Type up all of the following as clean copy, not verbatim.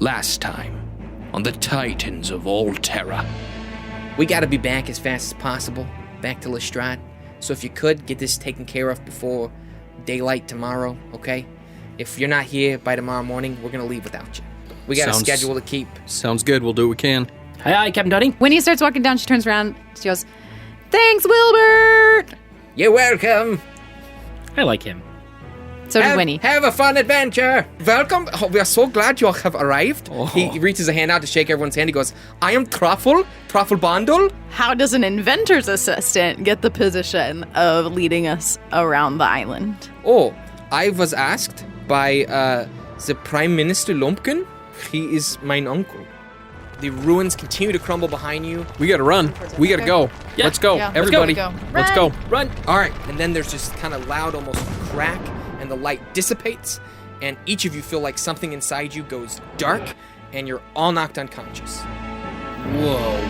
Last time on the Titans of Alterra. We gotta be back as fast as possible, back to Lestraad. So if you could, get this taken care of before daylight tomorrow, okay? If you're not here by tomorrow morning, we're gonna leave without you. We got a schedule to keep. Sounds good. We'll do what we can. Aye, Captain Duddy. When he starts walking down, she turns around. She goes, "Thanks, Wilbert!" You're welcome. I like him. So does Winnie. Have a fun adventure. Welcome. Oh, we are so glad you have arrived. Oh. He reaches a hand out to shake everyone's hand. He goes, I am Truffle Bundle. How does an inventor's assistant get the position of leading us around the island? Oh, I was asked by the Prime Minister Lumpkin. He is mine uncle. The ruins continue to crumble behind you. We gotta run. We gotta go. Yeah. Let's go. Yeah. Everybody. Let's go. Run. All right, and then there's just kind of loud, almost crack, and the light dissipates, and each of you feel like something inside you goes dark, and you're all knocked unconscious. Whoa.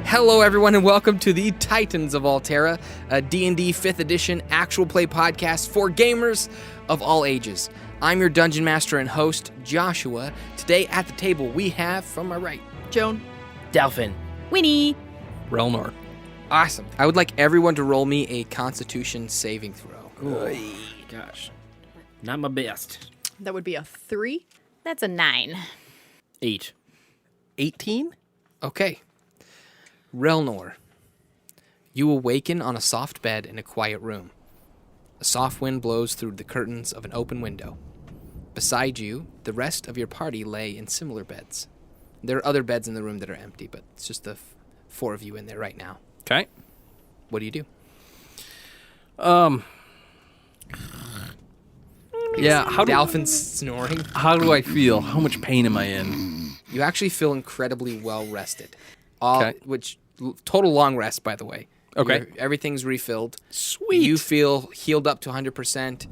Hello, everyone, and welcome to the Titans of Alterra, a D&D 5th edition actual play podcast for gamers of all ages. I'm your Dungeon Master and host, Joshua. Today at the table, we have, from my right, Joan. Delphin. Winnie. Relnor. Awesome. I would like everyone to roll me a Constitution saving throw. Ooh, gosh. Not my best. That would be a 3. That's a 9. 8. 18? Okay. Relnor, you awaken on a soft bed in a quiet room. A soft wind blows through the curtains of an open window. Beside you, the rest of your party lay in similar beds. There are other beds in the room that are empty, but it's just the four of you in there right now. Okay. What do you do? Yeah, Dolphin's snoring. how do I feel? How much pain am I in? You actually feel incredibly well rested. Okay. Total long rest, by the way. Okay. Everything's refilled. Sweet. You feel healed up to 100%,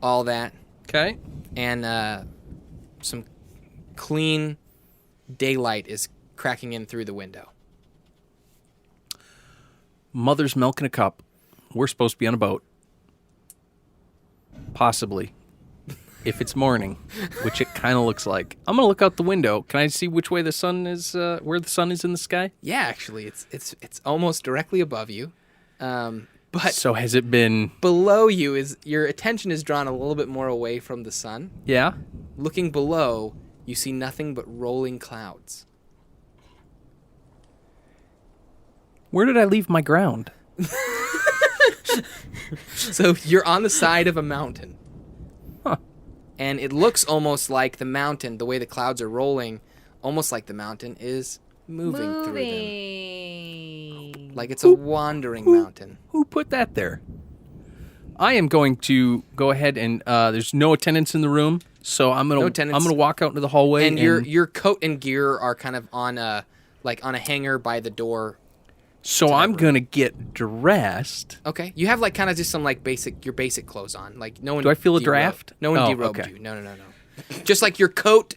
all that. Okay. And some clean daylight is cracking in through the window. Mother's milk in a cup. We're supposed to be on a boat. Possibly. If it's morning, which it kind of looks like. I'm going to look out the window. Can I see which way the sun is, where the sun is in the sky? Yeah, actually, it's almost directly above you. But So has it been... below you is your attention is drawn a little bit more away from the sun. Yeah? Looking below, you see nothing but rolling clouds. Where did I leave my ground? So you're on the side of a mountain. Huh. And it looks almost like the mountain, the way the clouds are rolling, almost like the mountain is moving through them. Like it's a wandering mountain. Who put that there? I am going to go ahead and there's no attendants in the room, so I'm gonna walk out into the hallway. And your coat and gear are kind of on a hanger by the door. So I'm gonna get dressed. Okay, you have like kind of just some like your basic clothes on. Like no one. Do I feel a draft? No one derobed you. No. Just like your coat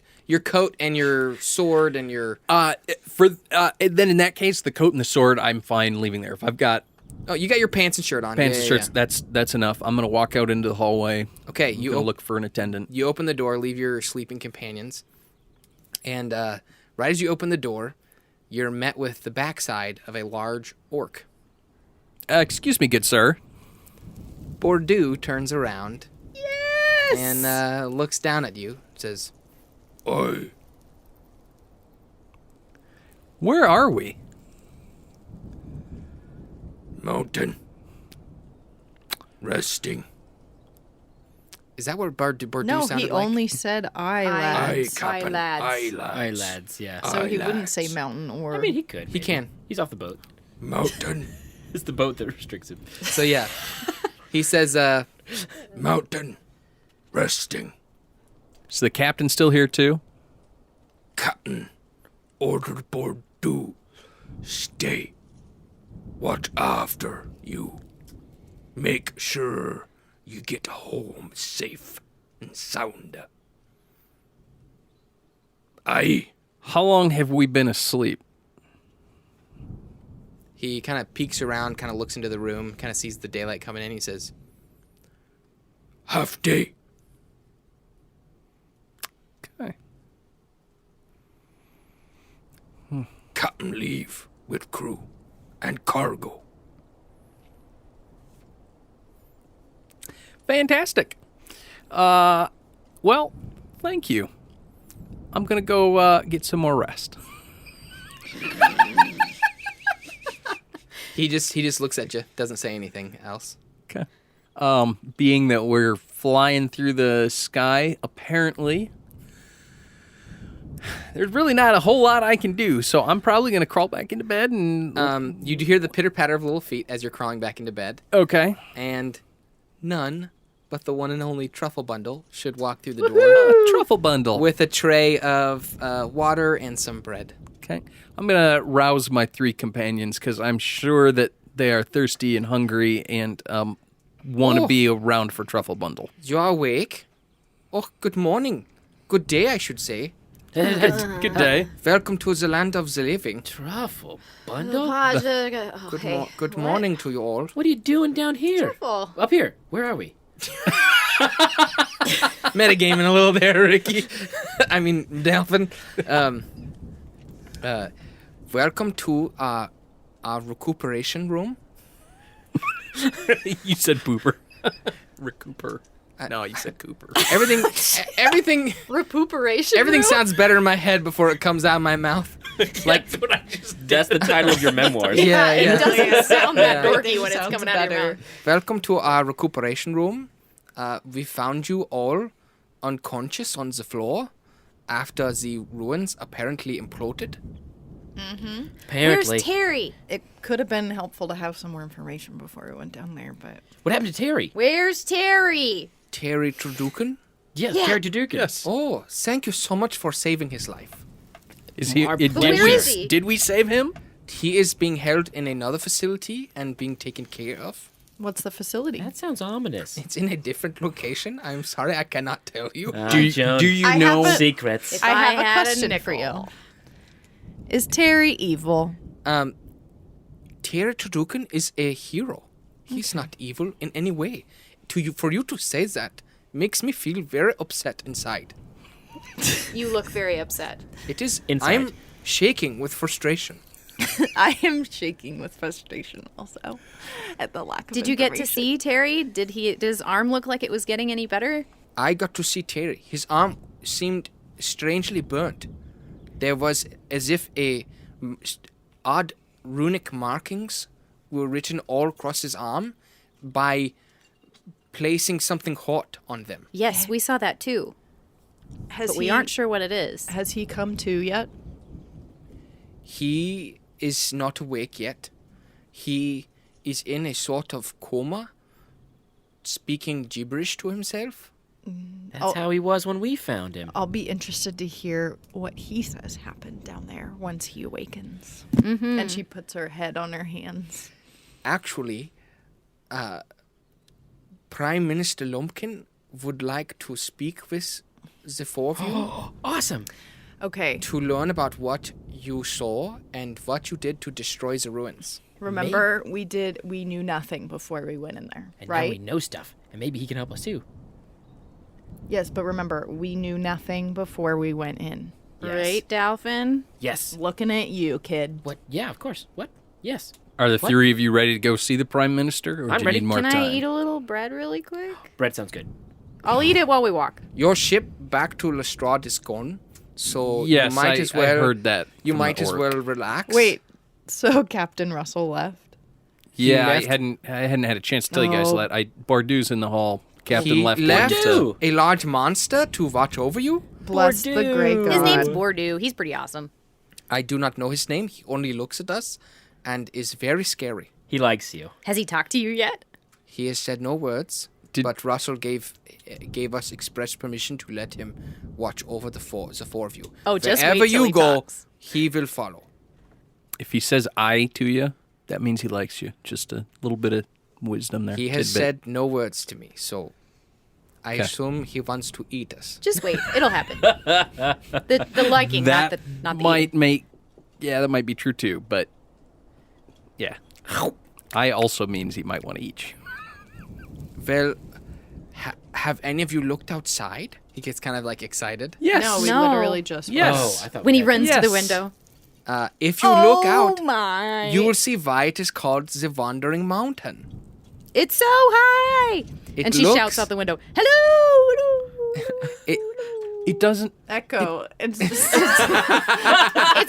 and your sword and your. Then in that case, the coat and the sword, I'm fine leaving there. If I've got You got your pants and shirt on. pants and shirts, Yeah. that's enough. I'm gonna walk out into the hallway. Okay, I'm gonna look for an attendant. You open the door, leave your sleeping companions, and right as you open the door, you're met with the backside of a large orc. Excuse me, good sir. Bordeaux turns around. Yes! And looks down at you, says, Oi. Where are we? Mountain. Resting. is that what Bordeaux No, sounded he like? only said I lads. Captain. lads. Aye, lads. Aye, lads, yeah. So he wouldn't lads. say mountain or... I mean, he could. He maybe. can. He's off the boat. Mountain. It's the boat that restricts him. So yeah, he says, Mountain. Resting. Is the captain still here too? Captain. Ordered Bordeaux. Stay. Watch after you. Make sure you get home safe and sound. Aye. How long have we been asleep? He kind of peeks around, kind of looks into the room, kind of sees the daylight coming in. He says, Half day. Okay. Captain leave with crew and cargo. Fantastic. Well, thank you. I'm going to go get some more rest. he just looks at you, doesn't say anything else. Okay. Being that we're flying through the sky, apparently, there's really not a whole lot I can do, so I'm probably going to crawl back into bed and... You do hear the pitter-patter of little feet as you're crawling back into bed. Okay. And none but the one and only Truffle Bundle should walk through the door. Truffle Bundle. With a tray of water and some bread. Okay. I'm going to rouse my 3 companions because I'm sure that they are thirsty and hungry and want to be around for Truffle Bundle. You're awake? Oh, good morning. Good day, I should say. Good day. Welcome to the land of the living. Truffle bundle? Good morning to you all. What are you doing down here? Truffle. Up here. Where are we? Metagaming a little there, Ricky. I mean, Delphin. Welcome to our recuperation room. You said pooper. Recuper. No, you said Cooper. Everything Recuperation. Everything room? sounds better in my head before it comes out of my mouth. Like That's the title of your memoirs. yeah. It doesn't sound that Yeah. dorky when it's coming out of your mouth. Welcome to our recuperation room. We found you all unconscious on the floor after the ruins apparently imploded. Apparently. Where's Terry? It could have been helpful to have some more information before we went down there, but... What happened to Terry? Where's Terry? Terry Traducan? Yes, Yeah. Terry Dudukin. Yes. Oh, thank you so much for saving his life. Is he? Where is he? Did we save him? He is being held in another facility and being taken care of. What's the facility? That sounds ominous. It's in a different location. I'm sorry, I cannot tell you. Joan. Do you I know? have Secrets. If I have a had question for nickel. you. Is Terry evil? Terry Traducan is a hero. He's not evil in any way. For you to say that makes me feel very upset inside. You look very upset. It is. Inside. I'm shaking with frustration. I am shaking with frustration also at the lack of Did you get to information. see Terry? Did his arm look like it was getting any better? I got to see Terry. His arm seemed strangely burnt. There was as if odd runic markings were written all across his arm by placing something hot on them. Yes, we saw that too. But we aren't sure what it is. Has he come to yet? He is not awake yet. He is in a sort of coma, speaking gibberish to himself. That's how he was when we found him. I'll be interested to hear what he says happened down there once he awakens. Mm-hmm. And she puts her head on her hands. Actually, Prime Minister Lumpkin would like to speak with the 4 of you Awesome. Okay, to learn about what you saw and what you did to destroy the ruins. remember we knew nothing before we went in there, And now right? we know stuff. And maybe he can help us too. Yes, but remember, we knew nothing before we went in. Yes. Right, Dolphin? Yes. Looking at you, kid. What? Yeah, of course. What? Yes. Are the What? 3 of you ready to go see the Prime Minister, or I'm do you ready. need more Can time? I eat a little bread really quick? Bread sounds good. I'll eat it while we walk. Your ship back to Lestraad is gone, so Yes, you might I as well heard that. You from might the as orc. well relax. Wait, so Captain Russell left? Yeah, I left- hadn't had a chance to tell you guys Oh. that. Bardew's in the hall. Captain He left. left one to- a large monster to watch over you. Bless the great God. His name's Bordeaux. He's pretty awesome. I do not know his name. He only looks at us and is very scary. He likes you. Has he talked to you yet? He has said no words, but Russell gave us express permission to let him watch over the four of you. Oh, just Wherever wait till you he go, talks. he will follow. If he says "I" to you, that means he likes you. Just a little bit of wisdom there. He has tidbit. said no words to me, so I Okay. assume he wants to eat us. Just wait. It'll happen. The liking, that not the might eating. make. Yeah, that might be true too. But Yeah. I also means he might want to eat you. Well, have any of you looked outside? He gets kind of like excited. Yes. No, we No. literally just. Yes. Oh, I thought When we he had- runs to the Yes. window. If you look out, my. you will see why it is called the Wandering Mountain. It's so high. It And she looks- shouts out the window, hello. It doesn't. Echo. It's It's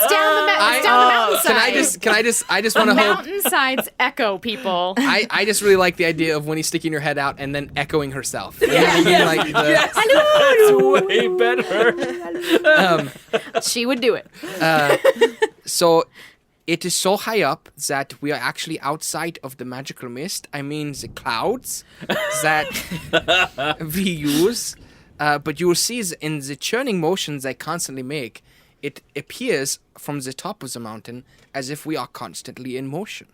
down the mountainside. I just want to hope. Mountainsides echo, people. I just really like the idea of when he's sticking your head out and then echoing herself. Like the, That's way better. She would do it. So it is so high up that we are actually outside of the magical mist. I mean the clouds that we use. But you will see in the churning motions they constantly make, it appears from the top of the mountain as if we are constantly in motion.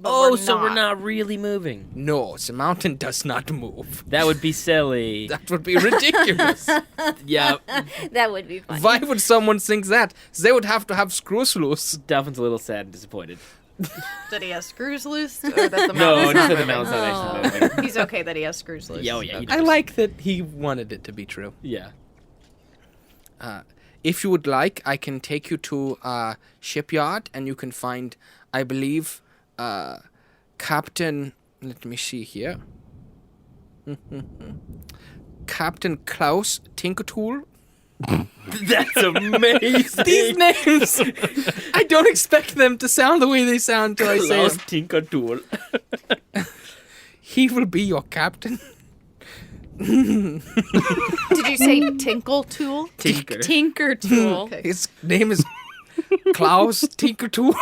Oh, so we're not really moving. No, the mountain does not move. That would be silly. That would be ridiculous. Yeah, That would be fun. Why would someone think that? They would have to have screws loose. Dolphin's a little sad and disappointed. Did he have screws loose? Or that the No, mountain's just not that the moving? mountain's not actually moving. He's okay that he has screws loose. Yeah, oh yeah. I like that he wanted it to be true. Yeah. If you would like, I can take you to a shipyard and you can find, I believe, Captain. Let me see here. Captain Klaus Tinkertool. That's amazing. These names, I don't expect them to sound the way they sound until I say Klaus them. Tinkertool. He will be your captain. Did you say Tinkle Tool? Tinker. Tinker tool. His name is Klaus Tinkertool.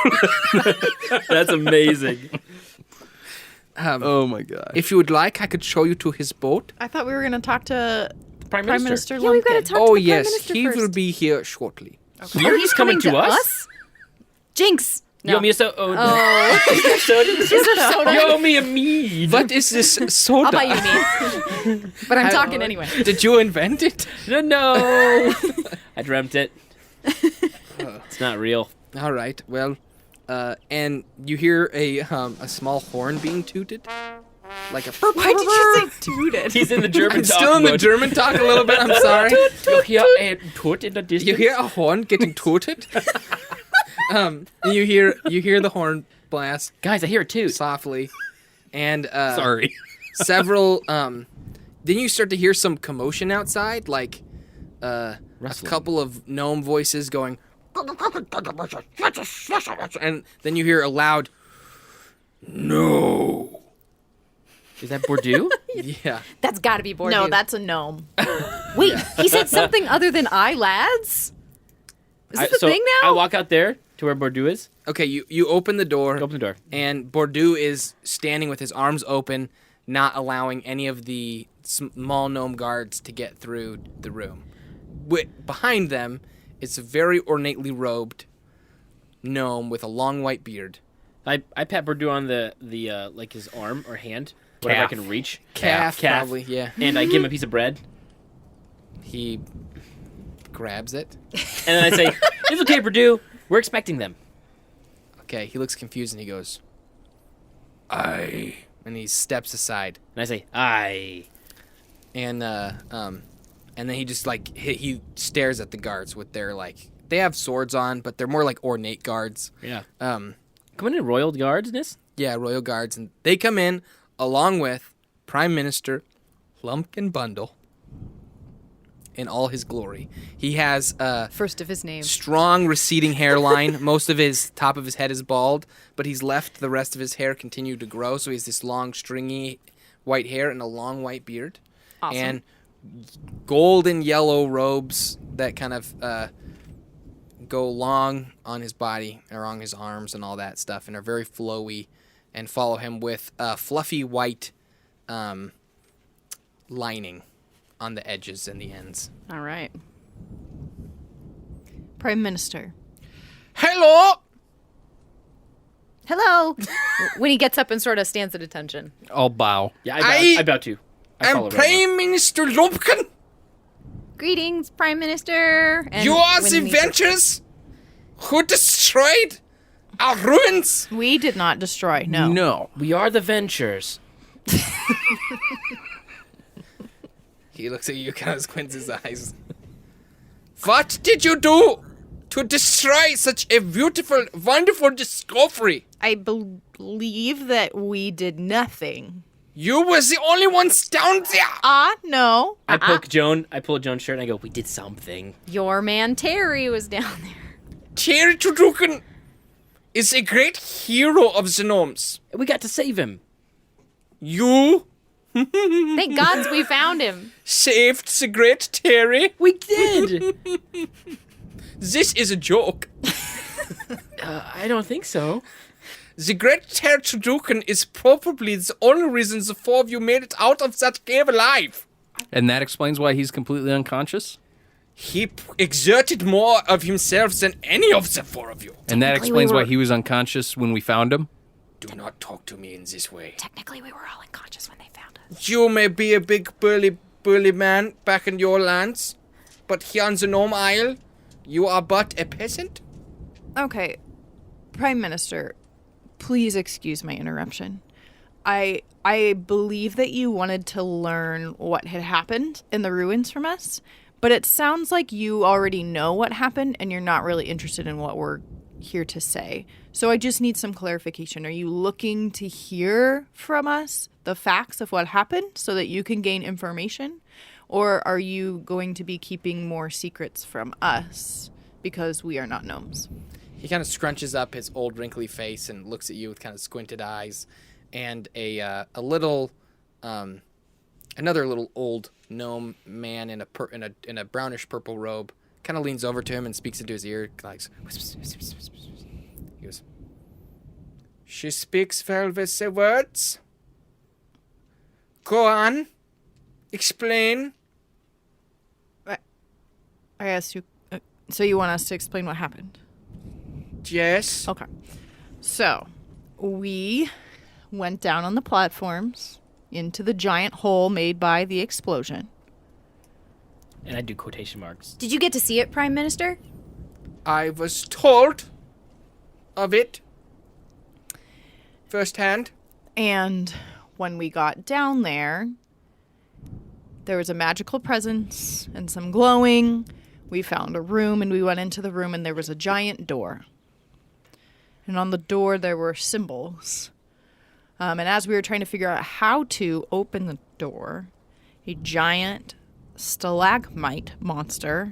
That's amazing. Oh my god. If you would like, I could show you to his boat. I thought we were going to talk to Prime Prime Minister. Minister Yeah, we've got to Lumpkin. talk Oh to the Prime yes, Minister he first. will be here shortly. Oh, he's coming to us? Jinx. You owe me a soda. Oh, no. Is there soda? You owe me a mead. What is this soda? I'll buy you meat. But I'm talking anyway. Did you invent it? No. I dreamt it. It's not real. All right. Well, and you hear a small horn being tooted, like a. Why did you say tooted? He's in the German I'm still in the mode. German talk a little bit. I'm sorry. You hear a toot in the distance? You hear a horn getting tooted. And you hear the horn blast Guys, I hear a toot. softly, and Sorry. several. Then you start to hear some commotion outside, like a Rustling. couple of gnome voices going, and then you hear a loud, "No." Is that Bordeaux? Yeah. That's got to be Bordeaux. No, that's a gnome. Wait, he said something other than I, lads? Is this the thing now? I walk out there to where Bordeaux is. Okay, you open the door, Open the door. and Bordeaux is standing with his arms open, not allowing any of the small gnome guards to get through the room. Behind them is a very ornately robed gnome with a long white beard. I pat Bordeaux on the like his arm or hand, whatever I Calf. can reach. Calf, probably, yeah. And I give him a piece of bread, He grabs it. and then I say, "It's okay, Bordeaux. We're expecting them." Okay, he looks confused and he goes, "Aye," and he steps aside. And I say, "Aye." And then he just like he stares at the guards with their like they have swords on, but they're more like ornate guards. Yeah. Um, Come in, royal guardsness. yeah, royal guards, and they come in along with Prime Minister Lumpkin Bundle in all his glory. He has First of his name. strong receding hairline. Most of his top of his head is bald, but he's left the rest of his hair continue to grow, so he has this long, stringy white hair and a long white beard. Awesome. And gold and yellow robes that kind of go long on his body, or on his arms and all that stuff, and are very flowy, and follow him with fluffy white lining on the edges and the ends. All right. Prime Minister. Hello! Hello. When he gets up and sort of stands at attention. I'll bow. Yeah, I I bow too. I I'm follow Roma. Prime Minister Lumpkin! Greetings, Prime Minister. And You are when the he- ventures who destroyed Our ruins! We did not destroy. No. No. We are the Ventures. He looks at you, kind of squints his eyes. What did you do to destroy such a beautiful, wonderful discovery? I believe that we did nothing. You was the only ones down there. No. I poke Joan. I pull Joan's shirt and I go, we did something. Your man Terry was down there. Terry Trudukin is a great hero of the gnomes. We got to save him. You Thank gods we found him. saved the great Terry. We did. This is a joke. I don't think so. The great Terry Trudukin is probably the only reason the four of you made it out of that cave alive. And that explains why he's completely unconscious? He exerted more of himself than any of the four of you. And that Technically, explains we why were- he was unconscious when we found him? Do not talk to me in this way. Technically, we were all unconscious when they found us. You may be a big burly man back in your lands, but here on the Gnome Isle, you are but a peasant. Okay. Prime Minister, please excuse my interruption. I believe that you wanted to learn what had happened in the ruins from us, but it sounds like you already know what happened and you're not really interested in what we're here to say. So I just need some clarification. Are you looking to hear from us the facts of what happened so that you can gain information? Or are you going to be keeping more secrets from us because we are not gnomes? He kind of scrunches up his old wrinkly face and looks at you with kind of squinted eyes, and a little, another little old gnome man in a brownish purple robe kind of leans over to him and speaks into his ear, like, he goes, "She speaks well with the words. Go on, explain." I asked you, so you want us to explain what happened? Yes. Okay. So, we went down on the platforms into the giant hole made by the explosion. And I do quotation marks. Did you get to see it, Prime Minister? I was told of it firsthand. And when we got down there was a magical presence and some glowing. We found a room and we went into the room and there was a giant door. And on the door there were symbols. And as we were trying to figure out how to open the door, a giant stalagmite monster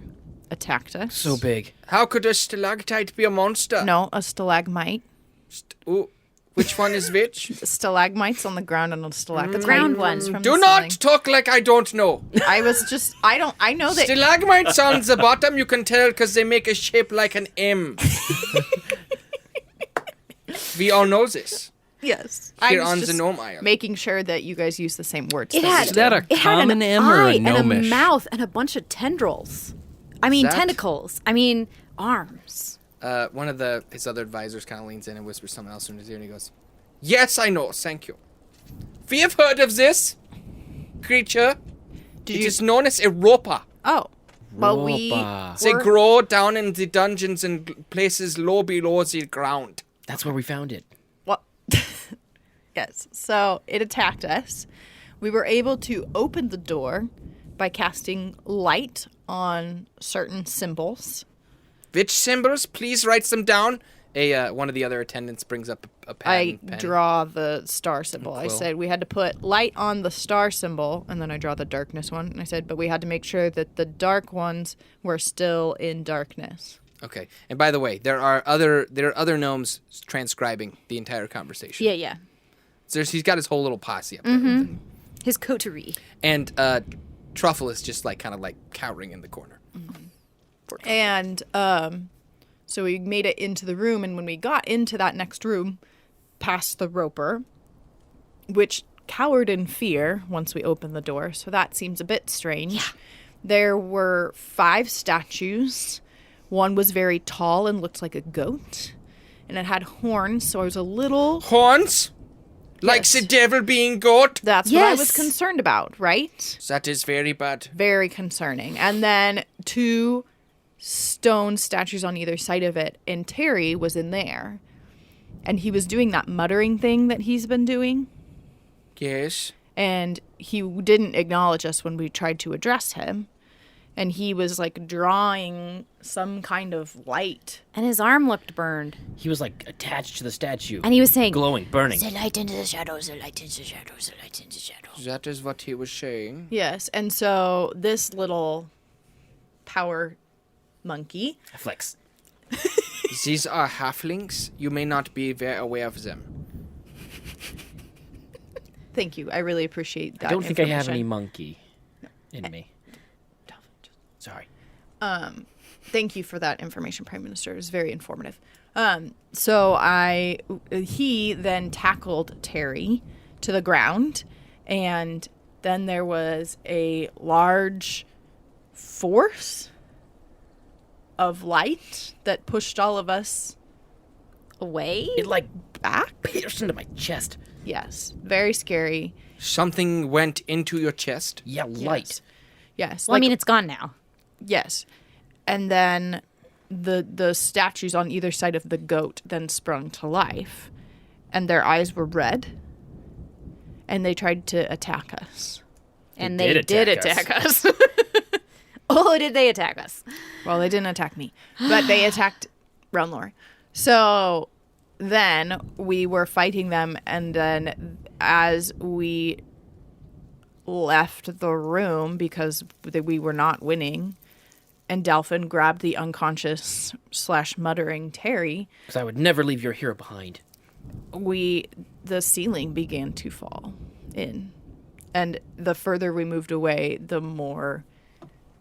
attacked us. So big. How could a stalactite be a monster? No, a stalagmite. Ooh, which one is which? Stalagmites on the ground and a stalactite. The ground one. from Do the not ceiling. talk like I don't know. I know that. Stalagmites on the bottom, you can tell because they make a shape like an M. We all know this. Yes. Here I was on the just Gnome Isle. making sure that you guys use the same words. It that we had, Is that a it had common an M or a eye and a gnomish? mouth and a bunch of tendrils. I mean, That- tentacles. I mean, arms. One of his other advisors kind of leans in and whispers something else in his ear, and he goes, "Yes, I know. Thank you. We have heard of this creature. Did It you? is known as a ropa. Oh, well, we. Ropa. They were- grow down in the dungeons and places low below the ground. That's where we found it. Well, yes. So it attacked us. We were able to open the door by casting light on certain symbols. Which symbols? Please write them down." One of the other attendants brings up a pad I and pen. draw the star symbol. I quill. said we had to put light on the star symbol, and then I draw the darkness one. And I said, but we had to make sure that the dark ones were still in darkness. Okay. And by the way, there are other gnomes transcribing the entire conversation. Yeah. He's got his whole little posse up there. His coterie. And Truffle is just kind of cowering in the corner. And so we made it into the room, and when we got into that next room, past the roper, which cowered in fear once we opened the door, so that seems a bit strange. Yeah. There were 5 statues. One was very tall and looked like a goat, and it had horns, so I was a little... Horns? Like Yes. the devil being goat? That's what I was Yes. concerned about, right? That is very bad. Very concerning. And then 2 stone statues on either side of it, and Terry was in there. and he was doing that muttering thing that he's been doing. Yes. And he didn't acknowledge us when we tried to address him. And he was like drawing some kind of light. And his arm looked burned. He was like attached to the statue. And he was saying, glowing, burning. The light into the shadows, the light into the shadows, the light into the shadows. That is what he was saying. Yes. And so this little power monkey. Flex. These are halflings. You may not be very aware of them. Thank you. I really appreciate that. I don't think I have any information. monkey in me. Sorry. Thank you for that information, Prime Minister. It was very informative. So he then tackled Terry to the ground, and then there was a large force of light that pushed all of us Away? It like back. pierced into my chest. Yes, very scary. Something went into your chest. Yeah, light. Yes. Well, I mean, it's gone now. Yes. And then the statues on either side of the goat then sprung to life, and their eyes were red, and they tried to attack us. And They they did did attack attack us. Oh, did they attack us? Well, they didn't attack me, but they attacked Relnor. So then we were fighting them, and then as we left the room because we were not winning, and Delphin grabbed the unconscious / muttering Terry, Because I would never leave your hero behind. the ceiling began to fall in. And the further we moved away, the more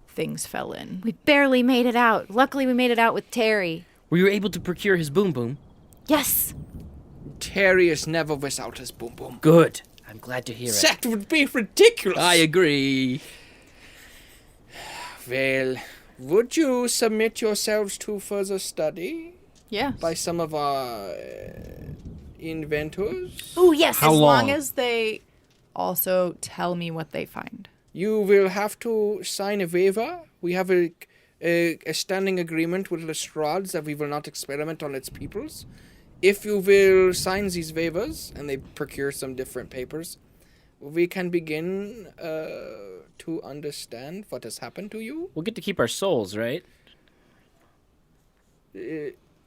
things fell in. We barely made it out. Luckily, we made it out with Terry. Were you able to procure his boom boom? Yes. Terry is never without his boom boom. Good. I'm glad to hear it. That would be ridiculous. I agree. Well, would you submit yourselves to further study Yeah. by some of our inventors? Oh, yes. How As long? long as they also tell me what they find. You will have to sign a waiver. We have a standing agreement with Lestraad that we will not experiment on its peoples. If you will sign these waivers, and they procure some different papers, we can begin to understand what has happened to you. We'll get to keep our souls, right?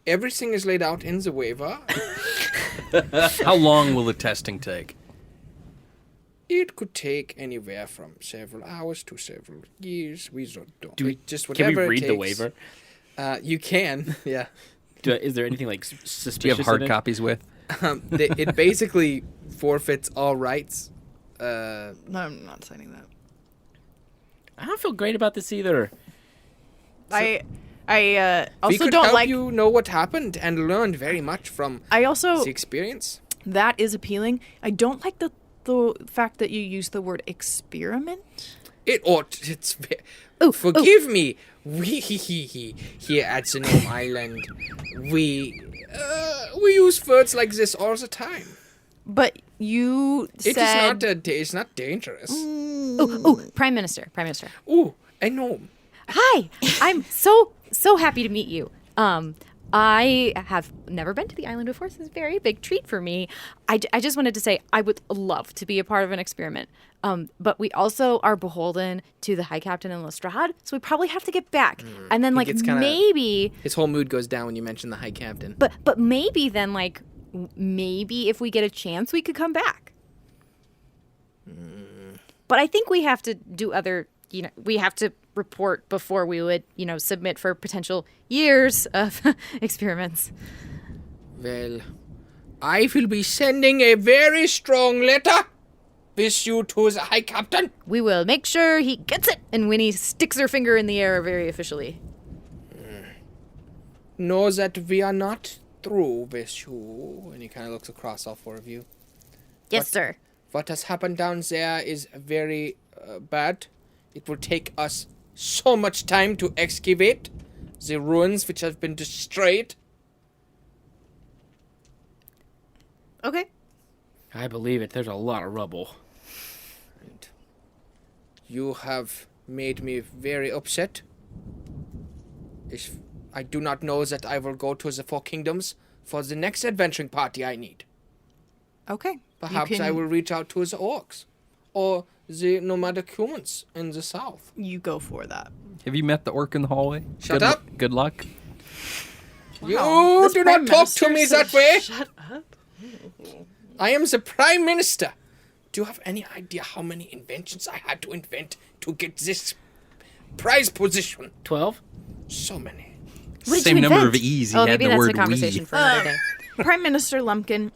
Everything is laid out in the waiver. How long will the testing take? It could take anywhere from several hours to several years. We don't. Do we- just Can whatever we it read the takes. waiver? You can, yeah. Is there anything like suspicious? Do you have hard in it? copies with? It basically forfeits all rights. No, I'm not signing that. I don't feel great about this either. I We also could don't help like. you know what happened and learned very much from I also the experience. that is appealing. I don't like the fact that you use the word experiment. Forgive me. We here at the Gnome Island, we use words like this all the time. But you It said is not it's not dangerous. Oh, Prime Minister. Prime Minister. Ooh, a gnome. Hi. I'm so happy to meet you. I have never been to the island before, so it's a very big treat for me. I just wanted to say I would love to be a part of an experiment. But we also are beholden to the High Captain in Lestraad, so we probably have to get back. And then, like, gets kinda- maybe... His whole mood goes down when you mention the High Captain. But maybe then, like, maybe if we get a chance, we could come back. But I think we have to do other... we have to report before we would, submit for potential years of experiments. Well, I will be sending a very strong letter with you to the High Captain. We will make sure he gets it. And Winnie sticks her finger in the air very officially. Know that we are not through with you. And he kind of looks across all four of you. Yes, What? sir. What has happened down there is very bad. It will take us so much time to excavate the ruins which have been destroyed. okay. I believe it. There's a lot of rubble. And you have made me very upset. I do not know that I will go to the Four Kingdoms for the next adventuring party I need. Okay. Perhaps I will reach out to the orcs or the nomadic humans in the south. You go for that. Have you met the orc in the hallway? Shut Good up. Good luck. You This do Prime not talk to Minister me said that way. Shut up. I am the Prime Minister. Do you have any idea how many inventions I had to invent to get this prize position? 12? So many. What did Same you number invent? of E's he Oh, had maybe the that's word a conversation we. for another day. Prime Minister Lumpkin,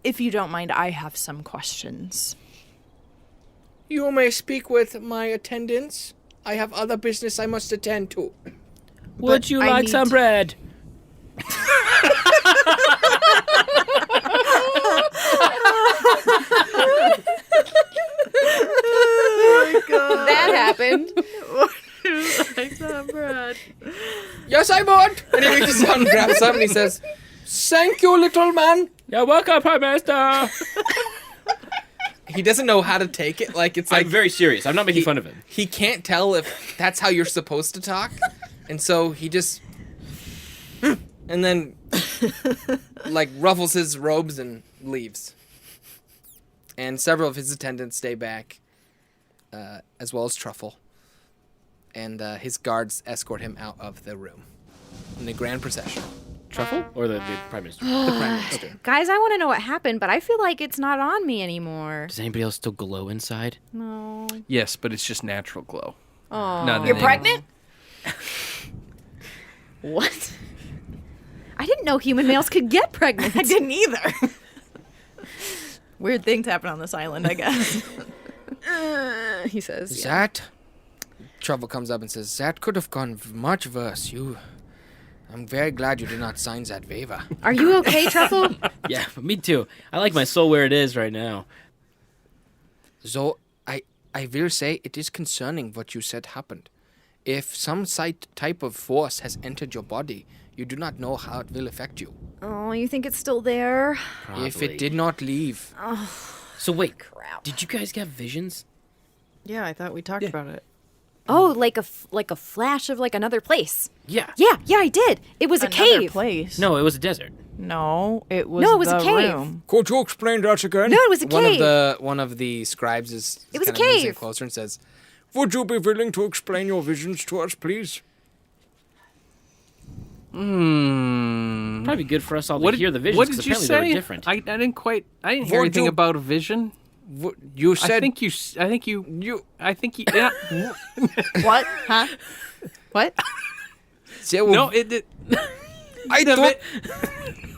if you don't mind, I have some questions. You may speak with my attendants. I have other business I must attend to. Would you I like need some to- bread? That happened. Yes, I would. And he reaches out and grabs something and he says, "Thank you, little man." You're welcome, Prime Minister. He doesn't know how to take it. Like, it's like I'm very serious. I'm not making fun of him. he can't tell if that's how you're supposed to talk. And so he just... and then, like, ruffles his robes and leaves. And several of his attendants stay back, as well as Truffle. And his guards escort him out of the room in the grand procession. Truffle? Or the Prime Minister? The Prime Minister. Guys, I want to know what happened, but I feel like it's not on me anymore. Does anybody else still glow inside? No. Yes, but it's just natural glow. Oh. Not You're anything. pregnant? What? I didn't know human males could get pregnant. I didn't either. Weird things happen on this island, I guess. He says. That... Truffle comes up and says, "That could have gone much worse. I'm very glad you did not sign that waiver." Are you okay, Truffle? Yeah, me too. I like my soul where it is right now. So, I will say it is concerning what you said happened. If some type of force has entered your body, you do not know how it will affect you. Oh, you think it's still there? If it did not leave, So wait, did you guys get visions? Yeah, I thought we talked about it. Oh, like a flash of like another place. Yeah. Yeah, I did. It was a Another cave. place. No, it was a desert. No, it was No, it was a the cave. room. Could you explain that again? No, it was a cave. one of the scribes is It was a kinda moves in cave. closer and says, Would you be willing to explain your visions to us, please? Probably good for us all to hear the visions, What 'cause did you apparently say? they were different. I didn't quite. I didn't hear Would anything you- about a vision. You said... I think you. Yeah. What? Huh? What? "There will No, it. I thought...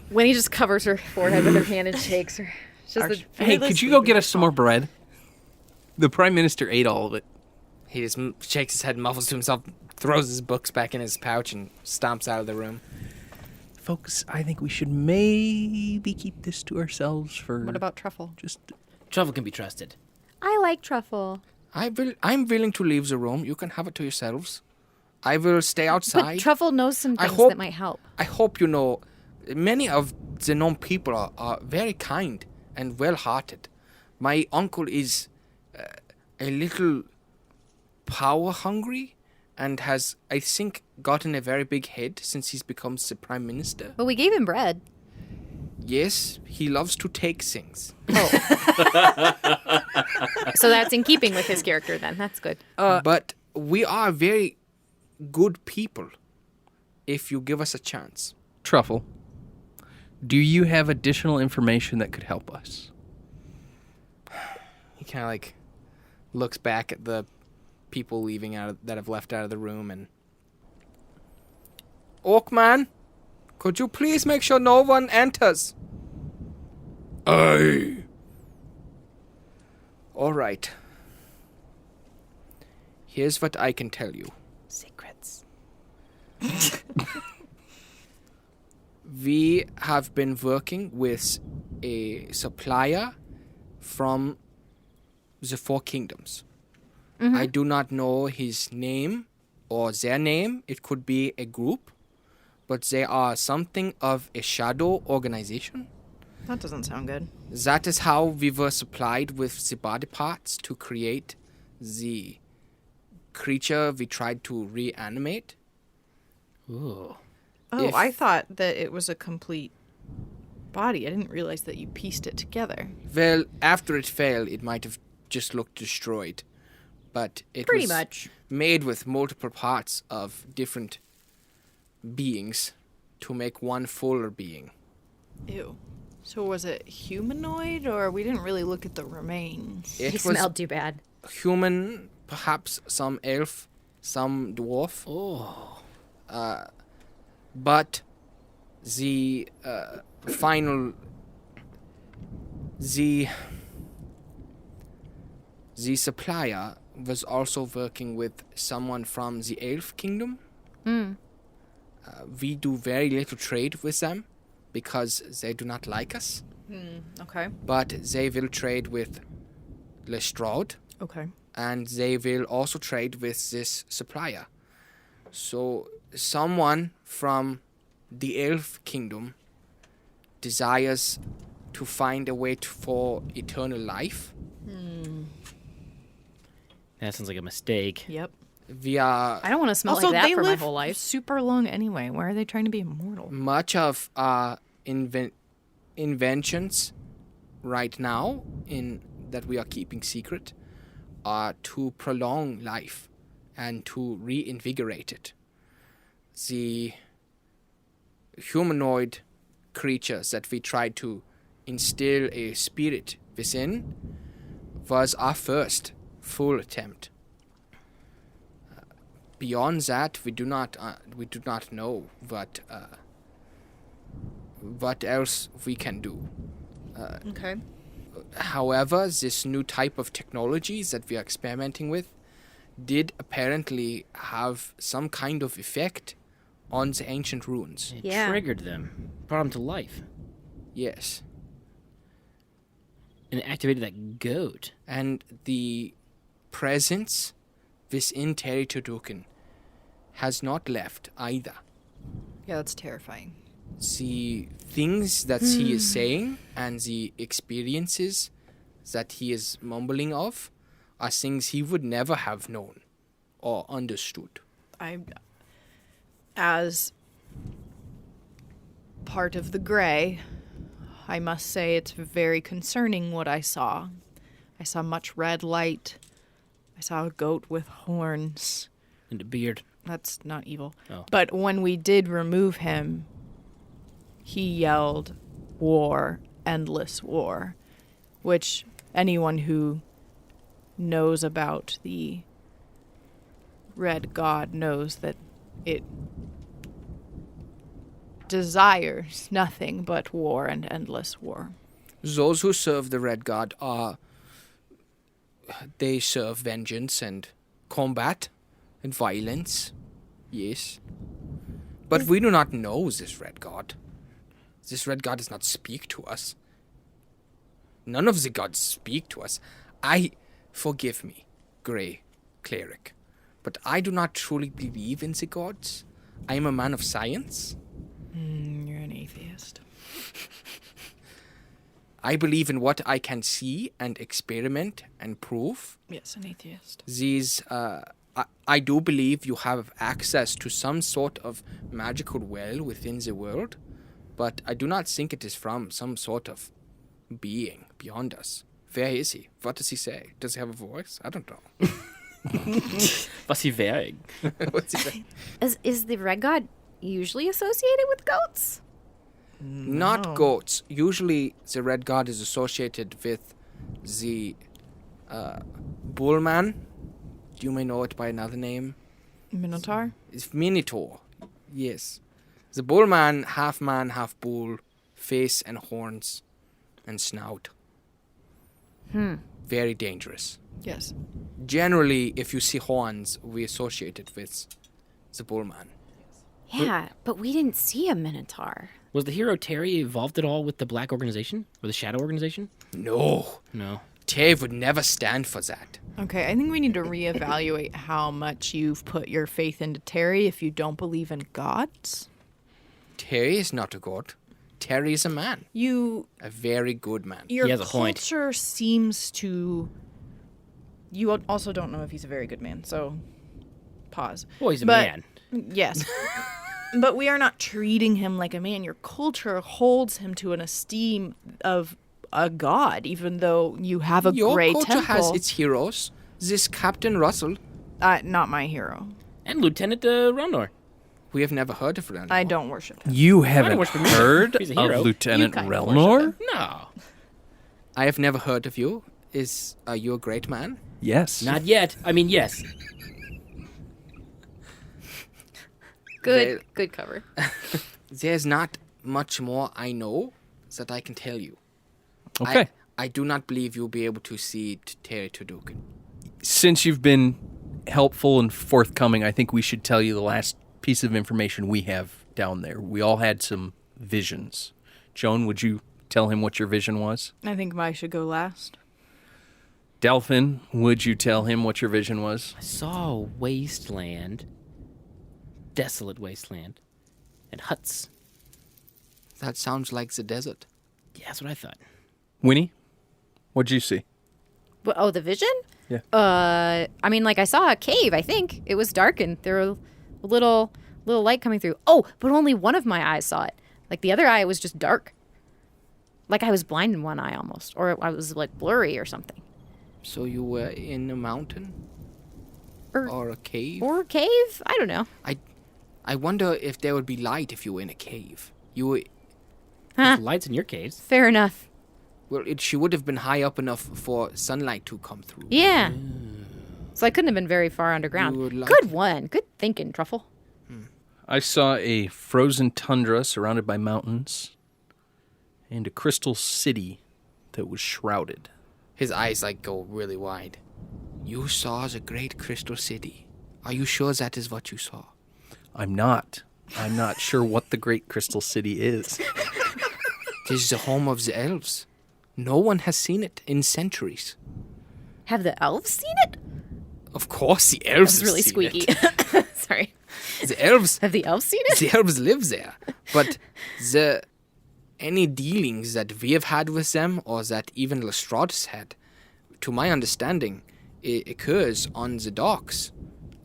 When he just covers her forehead with her hand and shakes her. It's just Hey, could you go get us some more bread? The Prime Minister ate all of it. He just shakes his head and muffles to himself, throws his books back in his pouch, and stomps out of the room. Folks, I think we should maybe keep this to ourselves for. What about Truffle? just? Truffle can be trusted. I like Truffle. I'm willing to leave the room. You can have it to yourselves. I will stay outside. But Truffle knows some I things hope- that might help. I hope you know, many of the gnome people are very kind and well-hearted. My uncle is a little power-hungry and has, I think, gotten a very big head since he's become the Prime Minister. But we gave him bread. Yes, he loves to take things. So that's in keeping with his character then. That's good. But we are very good people if you give us a chance. Truffle, do you have additional information that could help us? He kind of like looks back at the people leaving that have left out of the room and... Orkman, could you please make sure no one enters? Aye. All right. Here's what I can tell you. Secrets. We have been working with a supplier from the Four Kingdoms. I do not know his name or their name. It could be a group, but they are something of a shadow organization. That doesn't sound good. That is how we were supplied with the body parts to create the creature we tried to reanimate. Ooh. Oh, If- I thought that it was a complete body. I didn't realize that you pieced it together. Well, after it fell, it might have just looked destroyed. But it Pretty was much. made with multiple parts of different beings to make one fuller being. Ew. So was it humanoid, or we didn't really look at the remains? It He was smelled too bad. human, perhaps some elf, some dwarf. Oh. But the final... The supplier was also working with someone from the elf kingdom. We do very little trade with them because they do not like us. Okay. But they will trade with Lestraad, Okay. and they will also trade with this supplier. So someone from the elf kingdom desires to find a way for eternal life. That sounds like a mistake. Yep. We are I don't want to smell Also, like that they for my live whole life. super long anyway. Why are they trying to be immortal? much of our inventions right now in that we are keeping secret are to prolong life and to reinvigorate it. The humanoid creatures that we tried to instill a spirit within was our first full attempt. Beyond that, we do not know what else we can do. Okay. However, this new type of technologies that we are experimenting with did apparently have some kind of effect on the ancient runes. It Yeah. triggered them, brought them to life, Yes. and it activated that goat. And the presence within Terry Turdukin has not left either. Yeah, that's terrifying. The things that he is saying and the experiences that he is mumbling of are things he would never have known or understood. As part of the gray, I must say it's very concerning what I saw. I saw much red light. I saw a goat with horns. And a beard. That's not evil. Oh. But when we did remove him, he yelled, "War, endless war," which anyone who knows about the Red God knows that it desires nothing but war and endless war. Those who serve the Red God they serve vengeance and combat and violence. Yes. But we do not know this Red God. This Red God does not speak to us. None of the gods speak to us. Forgive me, Grey Cleric, but I do not truly believe in the gods. I am a man of science. You're an atheist. I believe in what I can see and experiment and prove. Yes, an atheist. These, I do believe you have access to some sort of magical well within the world, but I do not think it is from some sort of being beyond us. Where is he? What does he say? Does he have a voice? I don't know. Was he wearing? What's he say? Is the red god usually associated with goats? Not goats. Usually the Red God is associated with the Bullman. You may know it by another name. Minotaur? It's Minotaur. Yes. The Bullman, half man, half bull, face and horns and snout. Very dangerous. Yes. Generally, if you see horns, we associate it with the Bullman. Yeah, but we didn't see a minotaur. Was the hero Terry involved at all with the Black Organization? Or the Shadow Organization? No. No. Tave would never stand for that. Okay, I think we need to reevaluate how much you've put your faith into Terry if you don't believe in gods. Terry is not a god. Terry is a man. A very good man. Your He has a point. culture seems to... You also don't know if he's a very good man, so pause. Well, he's a But- man. Yes. But we are not treating him like a man. Your culture holds him to an esteem of a god, even though you have a Your gray culture temple. has its heroes. This Captain Russell. Not my hero. And Lieutenant Rondor. We have never heard of Randall. I don't worship him. You haven't worship him. heard He's a hero. of Lieutenant You kind of Relnor? No. I have never heard of you. Are you a great man? Yes. Not yet. I mean, yes. Good cover. There's not much more I know that I can tell you. Okay. I do not believe you'll be able to see Terry Turdukin. Since you've been helpful and forthcoming, I think we should tell you the last piece of information we have down there. We all had some visions. Joan, would you tell him what your vision was? I think I should go last. Delphin, would you tell him what your vision was? I saw a wasteland. Desolate wasteland. And huts. That sounds like the desert. Yeah, that's what I thought. Winnie, what'd you see? Oh, the vision? Yeah. I mean, like I saw a cave. I think it was darkened. There were a little light coming through. Oh, but only one of my eyes saw it. Like the other eye was just dark. Like I was blind in one eye almost, or I was like blurry or something. So you were in a mountain? Or a cave? Or a cave? I don't know. I wonder if there would be light if you were in a cave. You were... Huh. Lights in your caves. Fair enough. Well, she would have been high up enough for sunlight to come through. Yeah. So I couldn't have been very far underground. You would like- Good one. Good thinking, Truffle. I saw a frozen tundra surrounded by mountains and a crystal city that was shrouded. His eyes, go really wide. You saw the great crystal city. Are you sure that is what you saw? I'm not sure what the great crystal city is. It is the home of the elves. No one has seen it in centuries. Have the elves seen it? Of course, the That elves was really have seen squeaky. it. Sorry. The elves, Have the elves seen it? the elves live there. But any dealings that we have had with them, or that even Lestraad has had, to my understanding, it occurs on the docks,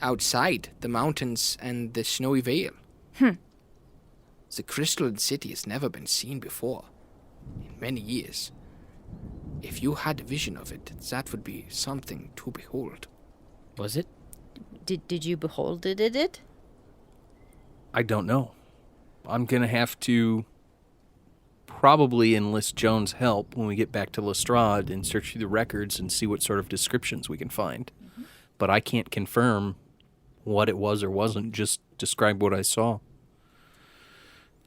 outside the mountains and the snowy vale. The crystal city has never been seen before, in many years. If you had a vision of it, that would be something to behold. Was it? Did you behold it? I don't know. I'm going to have to probably enlist Joan's help when we get back to Lestraad and search through the records and see what sort of descriptions we can find. But I can't confirm what it was or wasn't, just describe what I saw.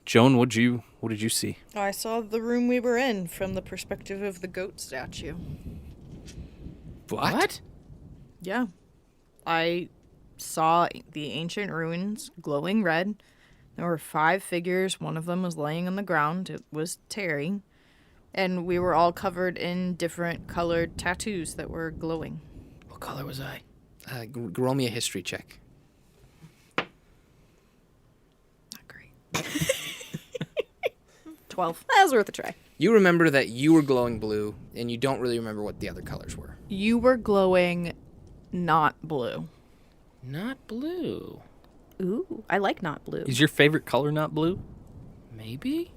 Joan, what did you see? I saw the room we were in from the perspective of the goat statue. What? Yeah. I saw the ancient ruins glowing red. There were 5 figures. One of them was laying on the ground. It was Terry. And we were all covered in different colored tattoos that were glowing. What color was I? Roll me a history check. Not great. 12. That was worth a try. You remember that you were glowing blue, and you don't really remember what the other colors were. You were glowing not blue. Not blue. Ooh, I like not blue. Is your favorite color not blue? Maybe?